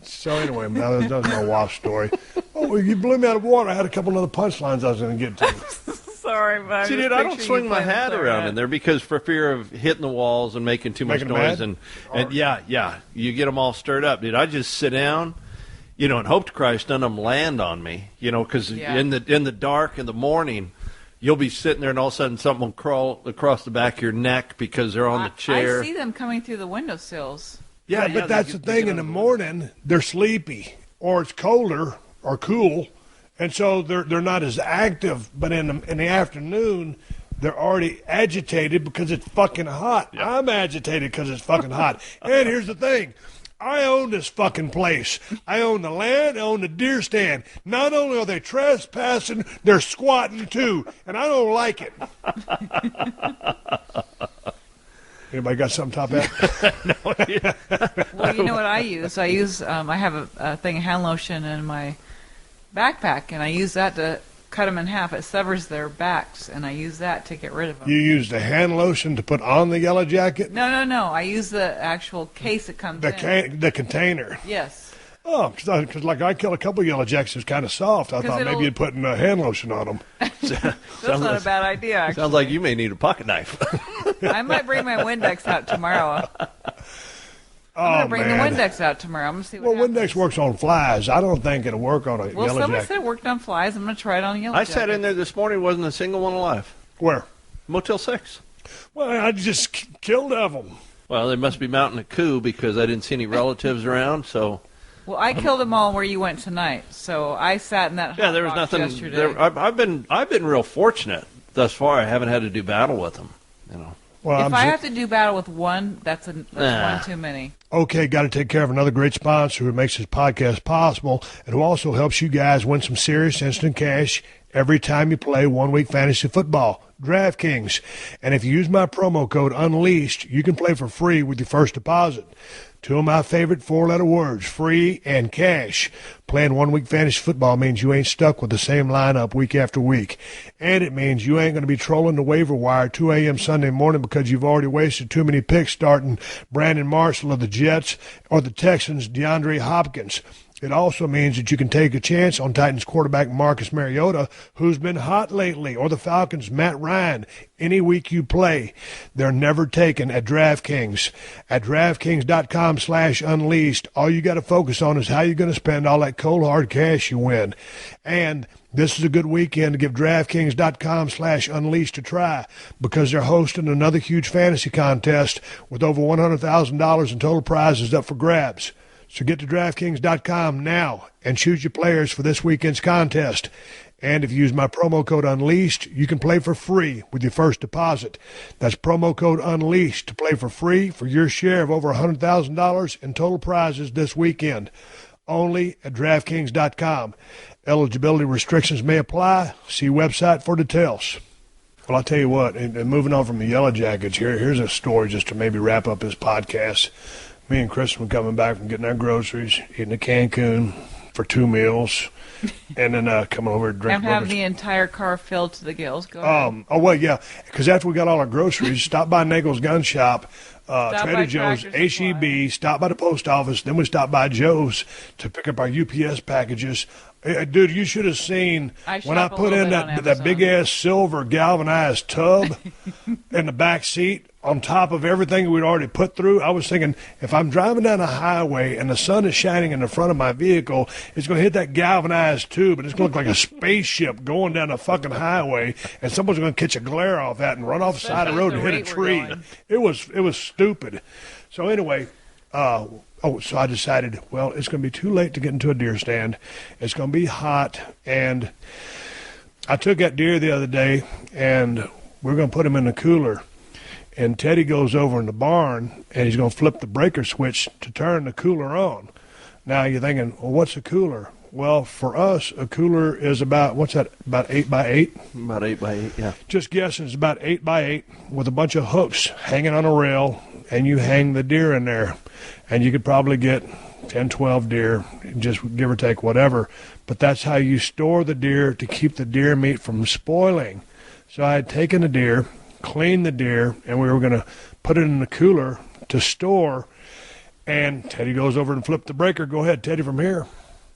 So anyway, now that's my wife story. Oh, well, you blew me out of water. I had a couple other punchlines I was going to get to.
Sorry, but
See, dude, I don't swing my hat around in there because for fear of hitting the walls and making too much noise. And yeah, you get them all stirred up, dude. I just sit down. And hope to Christ none of them land on me, because in the dark in the morning, you'll be sitting there and all of a sudden something will crawl across the back of your neck because they're on the chair.
I see them coming through the windowsills.
Yeah, but that's the thing. In the morning, they're sleepy, or it's colder or cool, and so they're not as active. But in the afternoon, they're already agitated because it's fucking hot. Yep. I'm agitated because it's fucking hot. And here's the thing. I own this fucking place. I own the land. I own the deer stand. Not only are they trespassing, they're squatting too, and I don't like it. Anybody got something top that?
No.
Well, you know what I use? I have a thing of hand lotion in my backpack, and I use that to cut them in half. It severs their backs, and I use that to get rid of them.
You use the hand lotion to put on the Yellow Jacket?
No. I use the actual case it comes in.
The container?
Yes.
Oh, because like I killed a couple of Yellow Jackets. It's kind of soft. I thought maybe you'd put hand lotion on them.
That's not a bad idea, actually.
Sounds like you may need a pocket knife.
I might bring my Windex out tomorrow. I'm going to bring the Windex out tomorrow. I'm going to see what happens.
Windex works on flies. I don't think it'll work on a Yellow Jacket.
Well, somebody said it worked on flies. I'm going to try it on a Yellow Jacket.
I sat in there this morning, wasn't a single one alive.
Where?
Motel 6.
Well, I just killed of them.
Well, they must be mounting a coup because I didn't see any relatives around, so...
Well, I killed them all where you went tonight, so I sat in that hot
there was
box
nothing.
yesterday.
I've been real fortunate thus far. I haven't had to do battle with them,
Well,
if I have to do battle with one, that's one too many.
Okay, got to take care of another great sponsor who makes this podcast possible and who also helps you guys win some serious instant cash every time you play 1 week fantasy football. DraftKings. And if you use my promo code UNLEASHED, you can play for free with your first deposit. Two of my favorite four-letter words, free and cash. Playing 1 week fantasy football means you ain't stuck with the same lineup week after week. And it means you ain't going to be trolling the waiver wire 2 a.m. Sunday morning because you've already wasted too many picks starting Brandon Marshall of the Jets or the Texans' DeAndre Hopkins. It also means that you can take a chance on Titans quarterback Marcus Mariota, who's been hot lately, or the Falcons' Matt Ryan. Any week you play, they're never taken at DraftKings. At DraftKings.com/unleashed, all you got to focus on is how you're going to spend all that cold hard cash you win. And this is a good weekend to give DraftKings.com/unleashed a try because they're hosting another huge fantasy contest with over $100,000 in total prizes up for grabs. So get to DraftKings.com now and choose your players for this weekend's contest. And if you use my promo code UNLEASHED, you can play for free with your first deposit. That's promo code UNLEASHED to play for free for your share of over $100,000 in total prizes this weekend. Only at DraftKings.com. Eligibility restrictions may apply. See website for details. Well, I'll tell you what, and moving on from the Yellow Jackets, here's a story just to maybe wrap up this podcast. Me and Chris were coming back from getting our groceries, eating a Cancun for 2 meals, and then coming over to drink.
And have the entire car filled to the gills. Go ahead.
Oh, well, yeah, because after we got all our groceries, stopped by Nagel's Gun Shop Trader Joe's, H-E-B, stopped by the post office, then we stopped by Joe's to pick up our UPS packages. Dude, you should have seen when I put in that big-ass silver galvanized tub in the back seat on top of everything we'd already put through. I was thinking, if I'm driving down a highway and the sun is shining in the front of my vehicle, it's going to hit that galvanized tube, and it's going to look like a spaceship going down a fucking highway, and someone's going to catch a glare off that and run off the side of the road and hit a tree. It was stupid. So anyway, so I decided, well, it's going to be too late to get into a deer stand. It's going to be hot, and I took that deer the other day, and we're going to put him in the cooler. And Teddy goes over in the barn, and he's going to flip the breaker switch to turn the cooler on. Now you're thinking, well, what's a cooler? Well, for us, a cooler is about, what's that, about 8 by 8?
About 8 by 8, yeah.
Just guessing, it's about 8 by 8 with a bunch of hooks hanging on a rail, and you hang the deer in there. And you could probably get 10, 12 deer, just give or take whatever. But that's how you store the deer to keep the deer meat from spoiling. So I had taken the deer, cleaned the deer, and we were going to put it in the cooler to store. And Teddy goes over and flipped the breaker. Go ahead, Teddy, from here.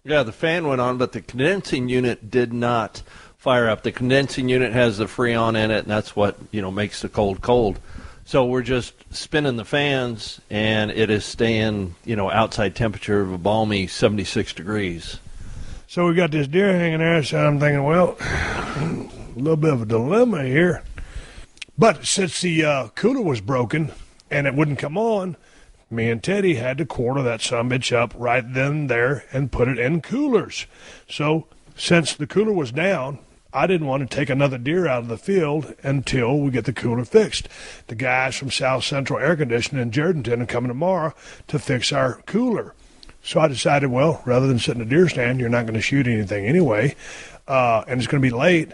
Yeah, the fan went on, but the condensing unit did not fire up. The condensing unit has the Freon in it, and that's what, makes the cold cold. So we're just spinning the fans, and it is staying, outside temperature of a balmy 76 degrees.
So we got this deer hanging there, so I'm thinking, well, a little bit of a dilemma here. But since the cooler was broken and it wouldn't come on, me and Teddy had to quarter that sumbitch up right then and there and put it in coolers. So since the cooler was down, I didn't want to take another deer out of the field until we get the cooler fixed. The guys from South Central Air Conditioning in Jordanton are coming tomorrow to fix our cooler. So I decided, well, rather than sit in a deer stand, you're not going to shoot anything anyway, and it's going to be late,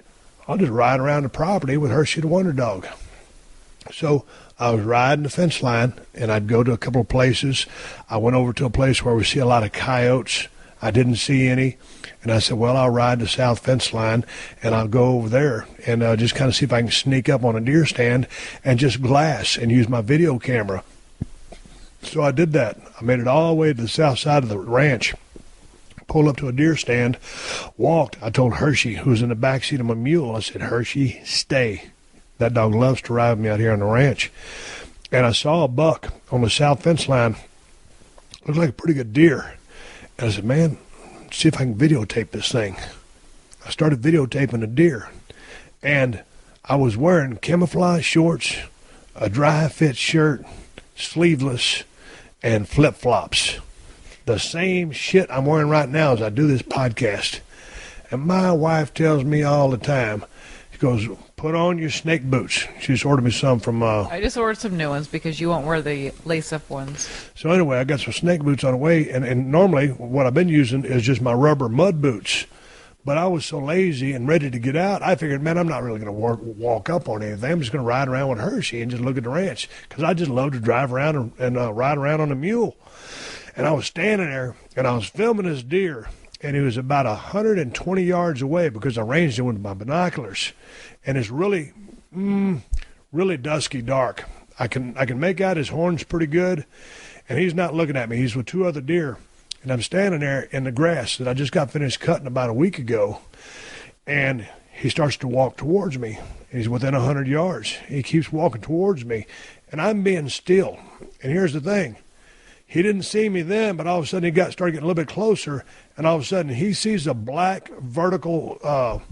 I'll just ride around the property with Hershey the Wonder Dog. So I was riding the fence line, and I'd go to a couple of places. I went over to a place where we see a lot of coyotes. I didn't see any, and I said, well, I'll ride the south fence line, and I'll go over there and just kind of see if I can sneak up on a deer stand and just glass and use my video camera. So I did that. I made it all the way to the south side of the ranch. Pulled up to a deer stand, walked. I told Hershey, who was in the back seat of my mule, I said, Hershey, stay. That dog loves to ride with me out here on the ranch. And I saw a buck on the south fence line. Looked like a pretty good deer. And I said, man, see if I can videotape this thing. I started videotaping the deer. And I was wearing camouflage shorts, a dry fit shirt, sleeveless, and flip-flops. The same shit I'm wearing right now as I do this podcast. And my wife tells me all the time, she goes, put on your snake boots. She just ordered me some from...
I just ordered some new ones because you won't wear the lace-up ones.
So anyway, I got some snake boots on the way, and normally what I've been using is just my rubber mud boots. But I was so lazy and ready to get out, I figured, man, I'm not really going to walk up on anything. I'm just going to ride around with Hershey and just look at the ranch because I just love to drive around and ride around on a mule. And I was standing there, and I was filming this deer, and he was about 120 yards away because I ranged him with my binoculars. And it's really, really dusky dark. I can make out his horns pretty good, and he's not looking at me. He's with two other deer, and I'm standing there in the grass that I just got finished cutting about a week ago, and he starts to walk towards me. He's within 100 yards. He keeps walking towards me, and I'm being still. And here's the thing. He didn't see me then, but all of a sudden he started getting a little bit closer, and all of a sudden he sees a black vertical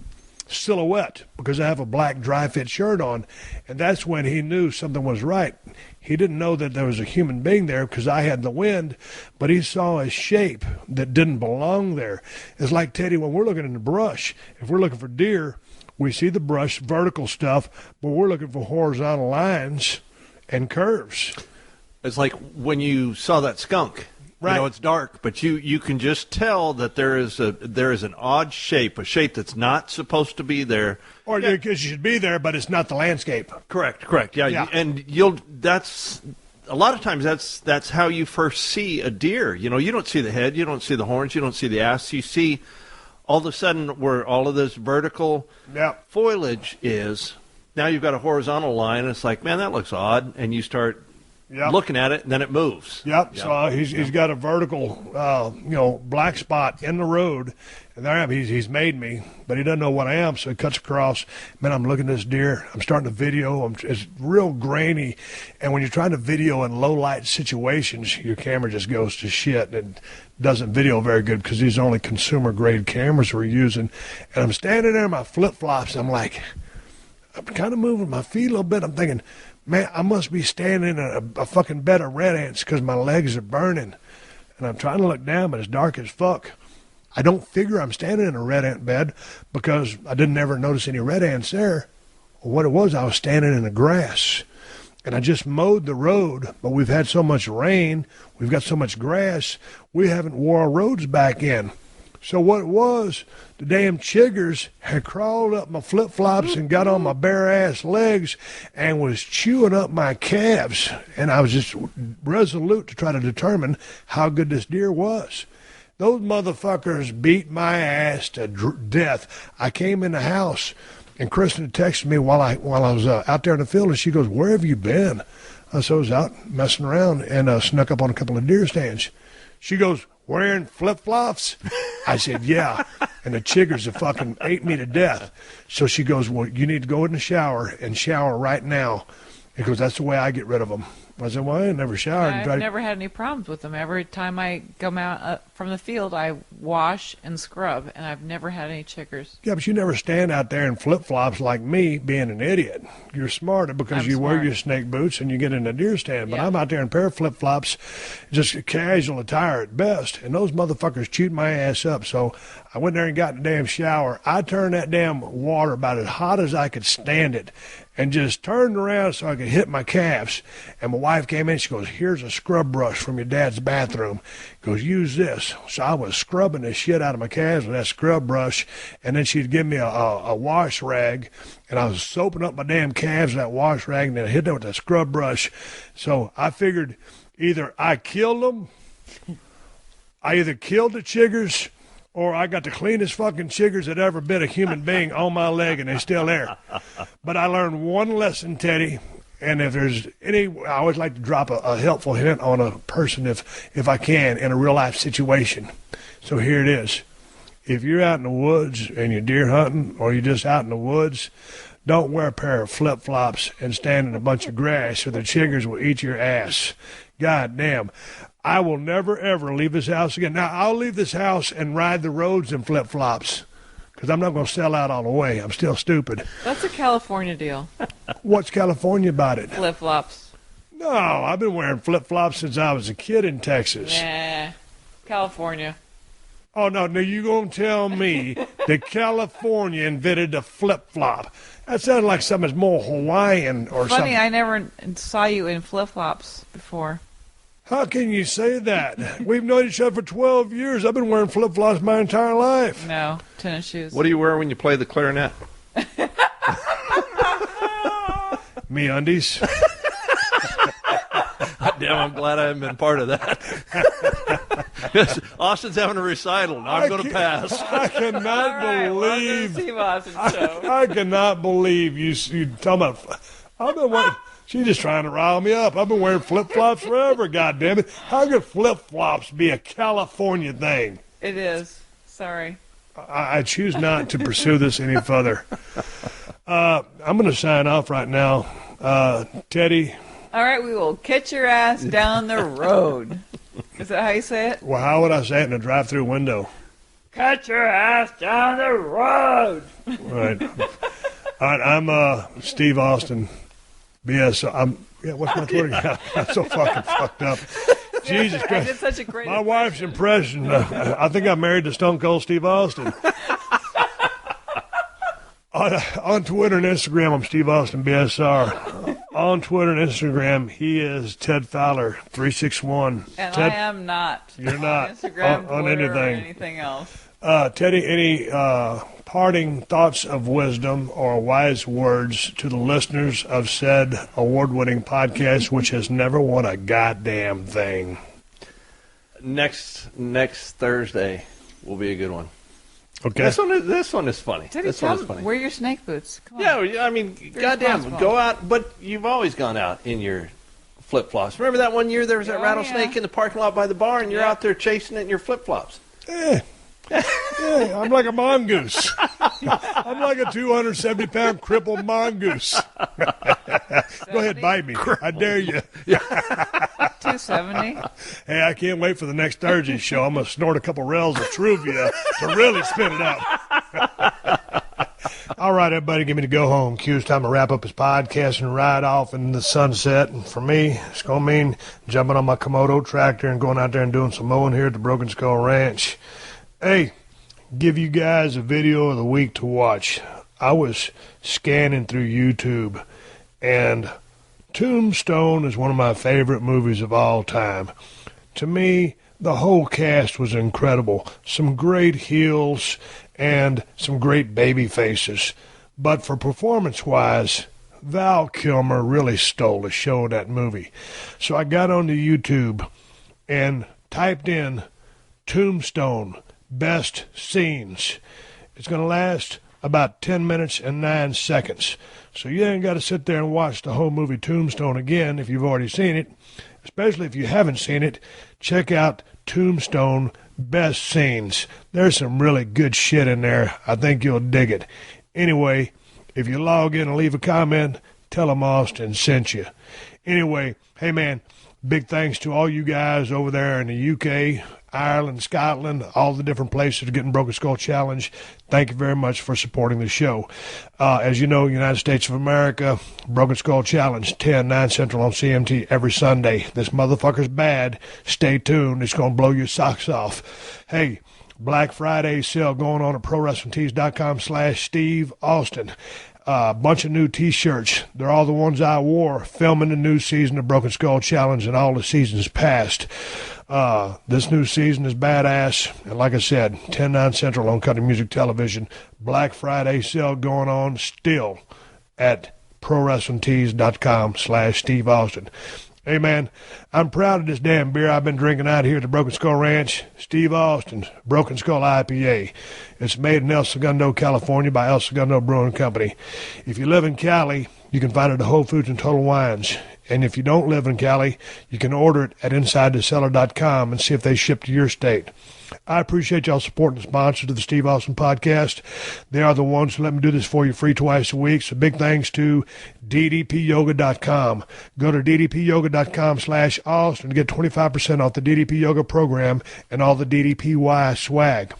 silhouette because I have a black dry fit shirt on, and that's when he knew something was right. He didn't know that there was a human being there because I had the wind, but he saw a shape that didn't belong there. It's like, Teddy, when we're looking in the brush, if we're looking for deer, we see the brush, vertical stuff, but we're looking for horizontal lines and curves.
It's like when you saw that skunk. Right. It's dark, but you can just tell that there is an odd shape, a shape that's not supposed to be there.
Or because you should be there, but it's not the landscape.
Correct. Yeah. And that's a lot of times that's how you first see a deer. You don't see the head, you don't see the horns, you don't see the ass. You see all of a sudden where all of this vertical foliage is. Now you've got a horizontal line. And it's like, man, that looks odd, and you start looking at it, and then it moves.
Yep. So he's got a vertical, black spot in the road, and there I am. He's made me, but he doesn't know what I am, so he cuts across. Man, I'm looking at this deer. I'm starting to video. It's real grainy, and when you're trying to video in low light situations, your camera just goes to shit and doesn't video very good because these are only consumer grade cameras we're using. And I'm standing there in my flip flops. I'm like, I'm kind of moving my feet a little bit. I'm thinking, man, I must be standing in a fucking bed of red ants because my legs are burning. And I'm trying to look down, but it's dark as fuck. I don't figure I'm standing in a red ant bed because I didn't ever notice any red ants there. Well, what it was, I was standing in the grass. And I just mowed the road, but we've had so much rain, we've got so much grass, we haven't wore our roads back in. So what it was, the damn chiggers had crawled up my flip-flops and got on my bare-ass legs and was chewing up my calves. And I was just resolute to try to determine how good this deer was. Those motherfuckers beat my ass to death. I came in the house, and Kristen texted me while I was out there in the field, and she goes, "Where have you been?" So I was out messing around and snuck up on a couple of deer stands. She goes, "Wearing flip-flops?" I said, "Yeah." And the chiggers have fucking ate me to death. So she goes, "Well, you need to go in the shower and shower right now." Because that's the way I get rid of them. I said, "Well, I ain't never showered."
I've never had any problems with them. Every time I come out from the field, I wash and scrub, and I've never had any chiggers.
Yeah, but you never stand out there in flip-flops like me being an idiot. You're smarter because you wear your snake boots and you get in a deer stand. But I'm out there in a pair of flip-flops, just casual attire at best, and those motherfuckers chewed my ass up. So I went there and got in the damn shower. I turned that damn water about as hot as I could stand it, and just turned around so I could hit my calves. And my wife came in, she goes, "Here's a scrub brush from your dad's bathroom." Goes, "Use this." So I was scrubbing the shit out of my calves with that scrub brush, and then she'd give me a wash rag, and I was soaping up my damn calves with that wash rag, and then I hit them with that scrub brush. So I figured either I killed them, I either killed the chiggers, or I got the cleanest fucking chiggers that ever bit a human being on my leg, and they're still there. But I learned one lesson, Teddy, and if there's any, I always like to drop a helpful hint on a person if I can in a real-life situation. So here it is. If you're out in the woods and you're deer hunting, or you're just out in the woods, don't wear a pair of flip-flops and stand in a bunch of grass, or the chiggers will eat your ass. God damn. I will never, ever leave this house again. Now, I'll leave this house and ride the roads in flip-flops because I'm not going to sell out all the way. I'm still stupid.
That's a California deal.
What's California about it?
Flip-flops.
No, I've been wearing flip-flops since I was a kid in Texas.
Nah, California.
Oh, no, you going to tell me that California invented the flip-flop? That sounded like something that's more Hawaiian or something.
Funny, I never saw you in flip-flops before.
How can you say that? We've known each other for 12 years. I've been wearing flip-flops my entire life.
No, tennis shoes.
What do you wear when you play the clarinet?
Me undies.
Damn, I'm glad I haven't been part of that. Austin's having a recital. Now I'm going to pass.
I cannot believe.
Steve Austin show.
I cannot believe you talking about. I've been wearing. She's just trying to rile me up. I've been wearing flip-flops forever, goddammit. How could flip-flops be a California thing?
It is. Sorry.
I choose not to pursue this any further. I'm going to sign off right now. Teddy.
All right, we will catch your ass down the road. Is that how you say it?
Well, how would I say it in a drive-through window?
Catch your ass down the road.
All right. All right, I'm Steve Austin. BS. What's my Twitter account? I'm so fucking fucked up. Jesus Christ.
I did such a great
My wife's impression. I think I married to Stone Cold Steve Austin. On Twitter and Instagram, I'm Steve Austin BSR. On Twitter and Instagram, he is Ted Fowler 361.
And
Ted,
I am not.
You're not
on Instagram,
on
Twitter,
anything.
Or anything else.
Teddy, any parting thoughts of wisdom or wise words to the listeners of said award-winning podcast, which has never won a goddamn thing?
Next Thursday will be a good one.
Okay.
This one is funny.
Teddy,
This one is funny.
wear your snake boots. Come on.
Yeah, I mean, goddamn,
responsible.
go out. But you've always gone out in your flip-flops. Remember that one year there was that rattlesnake in the parking lot by the bar, and you're out there chasing it in your flip-flops?
Yeah, I'm like a mongoose. I'm like a 270-pound crippled mongoose. Go ahead, bite me. I dare you.
270.
Hey, I can't wait for the next Thursday show. I'm going to snort a couple rails of Truvia to really spin it up. All right, everybody, give me the go home cue. It's time to wrap up his podcast and ride off into the sunset. And for me, it's going to mean jumping on my Komodo tractor and going out there and doing some mowing here at the Broken Skull Ranch. Hey, give you guys a video of the week to watch. I was scanning through YouTube, and Tombstone is one of my favorite movies of all time. To me, the whole cast was incredible. Some great heels and some great baby faces. But for performance-wise, Val Kilmer really stole the show in that movie. So I got onto YouTube and typed in Tombstone best scenes. It's going to last about 10 minutes and 9 seconds. So you ain't got to sit there and watch the whole movie Tombstone again if you've already seen it. Especially if you haven't seen it, check out Tombstone best scenes. There's some really good shit in there. I think you'll dig it. Anyway, if you log in and leave a comment, tell them Austin sent you. Anyway, hey man, big thanks to all you guys over there in the UK, Ireland, Scotland, all the different places getting Broken Skull Challenge. Thank you very much for supporting the show. As you know, United States of America, Broken Skull Challenge, 10, 9 Central on CMT every Sunday. This motherfucker's bad. Stay tuned. It's going to blow your socks off. Hey, Black Friday sale going on at ProWrestlingTees.com/Steve Austin. A bunch of new T-shirts. They're all the ones I wore filming the new season of Broken Skull Challenge and all the seasons past. This new season is badass. And like I said, 10/9 Central on Country Music Television. Black Friday sale going on still at ProWrestlingTees.com/Steve Austin. Hey, man, I'm proud of this damn beer I've been drinking out here at the Broken Skull Ranch. Steve Austin's Broken Skull IPA. It's made in El Segundo, California by El Segundo Brewing Company. If you live in Cali, you can find it at Whole Foods and Total Wines. And if you don't live in Cali, you can order it at InsideTheCellar.com and see if they ship to your state. I appreciate y'all supporting the sponsors of the Steve Austin Podcast. They are the ones who let me do this for you free twice a week. So big thanks to DDPYoga.com. Go to DDPYoga.com/Austin to get 25% off the DDP Yoga program and all the DDPY swag.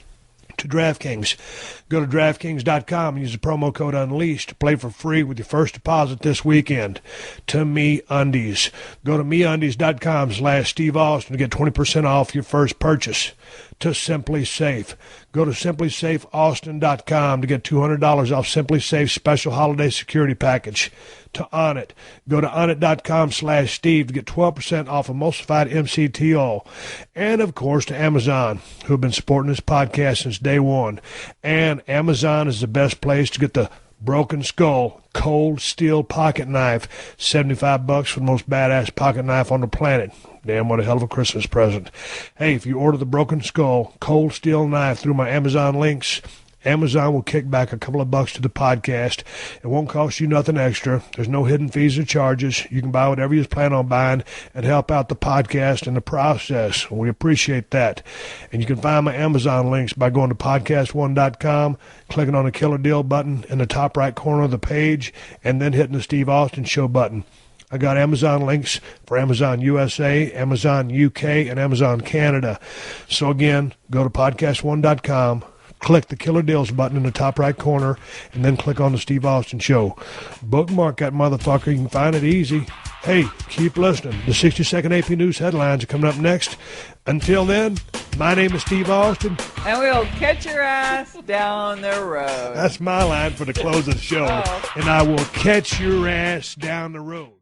To DraftKings. Go to DraftKings.com and use the promo code UNLEAShed to play for free with your first deposit this weekend. To MeUndies. Go to MeUndies.com/Steve Austin to get 20% off your first purchase. To Simply Safe. Go to SimplySafeAustin.com to get $200 off Simply Safe's special holiday security package. To Onnit. Go to Onnit.com/Steve to get 12% off emulsified MCT oil. And, of course, to Amazon, who have been supporting this podcast since day one. And Amazon is the best place to get the Broken Skull cold steel pocket knife. $75 for the most badass pocket knife on the planet. Damn, what a hell of a Christmas present. Hey, if you order the Broken Skull cold steel knife through my Amazon links, Amazon will kick back a couple of bucks to the podcast. It won't cost you nothing extra. There's no hidden fees or charges. You can buy whatever you plan on buying and help out the podcast in the process. We appreciate that. And you can find my Amazon links by going to podcast1.com, clicking on the Killer Deal button in the top right corner of the page, and then hitting the Steve Austin Show button. I got Amazon links for Amazon USA, Amazon UK, and Amazon Canada. So again, go to podcast1.com, click the Killer Deals button in the top right corner, and then click on the Steve Austin Show. Bookmark that motherfucker. You can find it easy. Hey, keep listening. The 60-second AP News headlines are coming up next. Until then, my name is Steve Austin.
And we'll catch your ass down the road.
That's my line for the close of the show.
Oh.
And I will catch your ass down the road.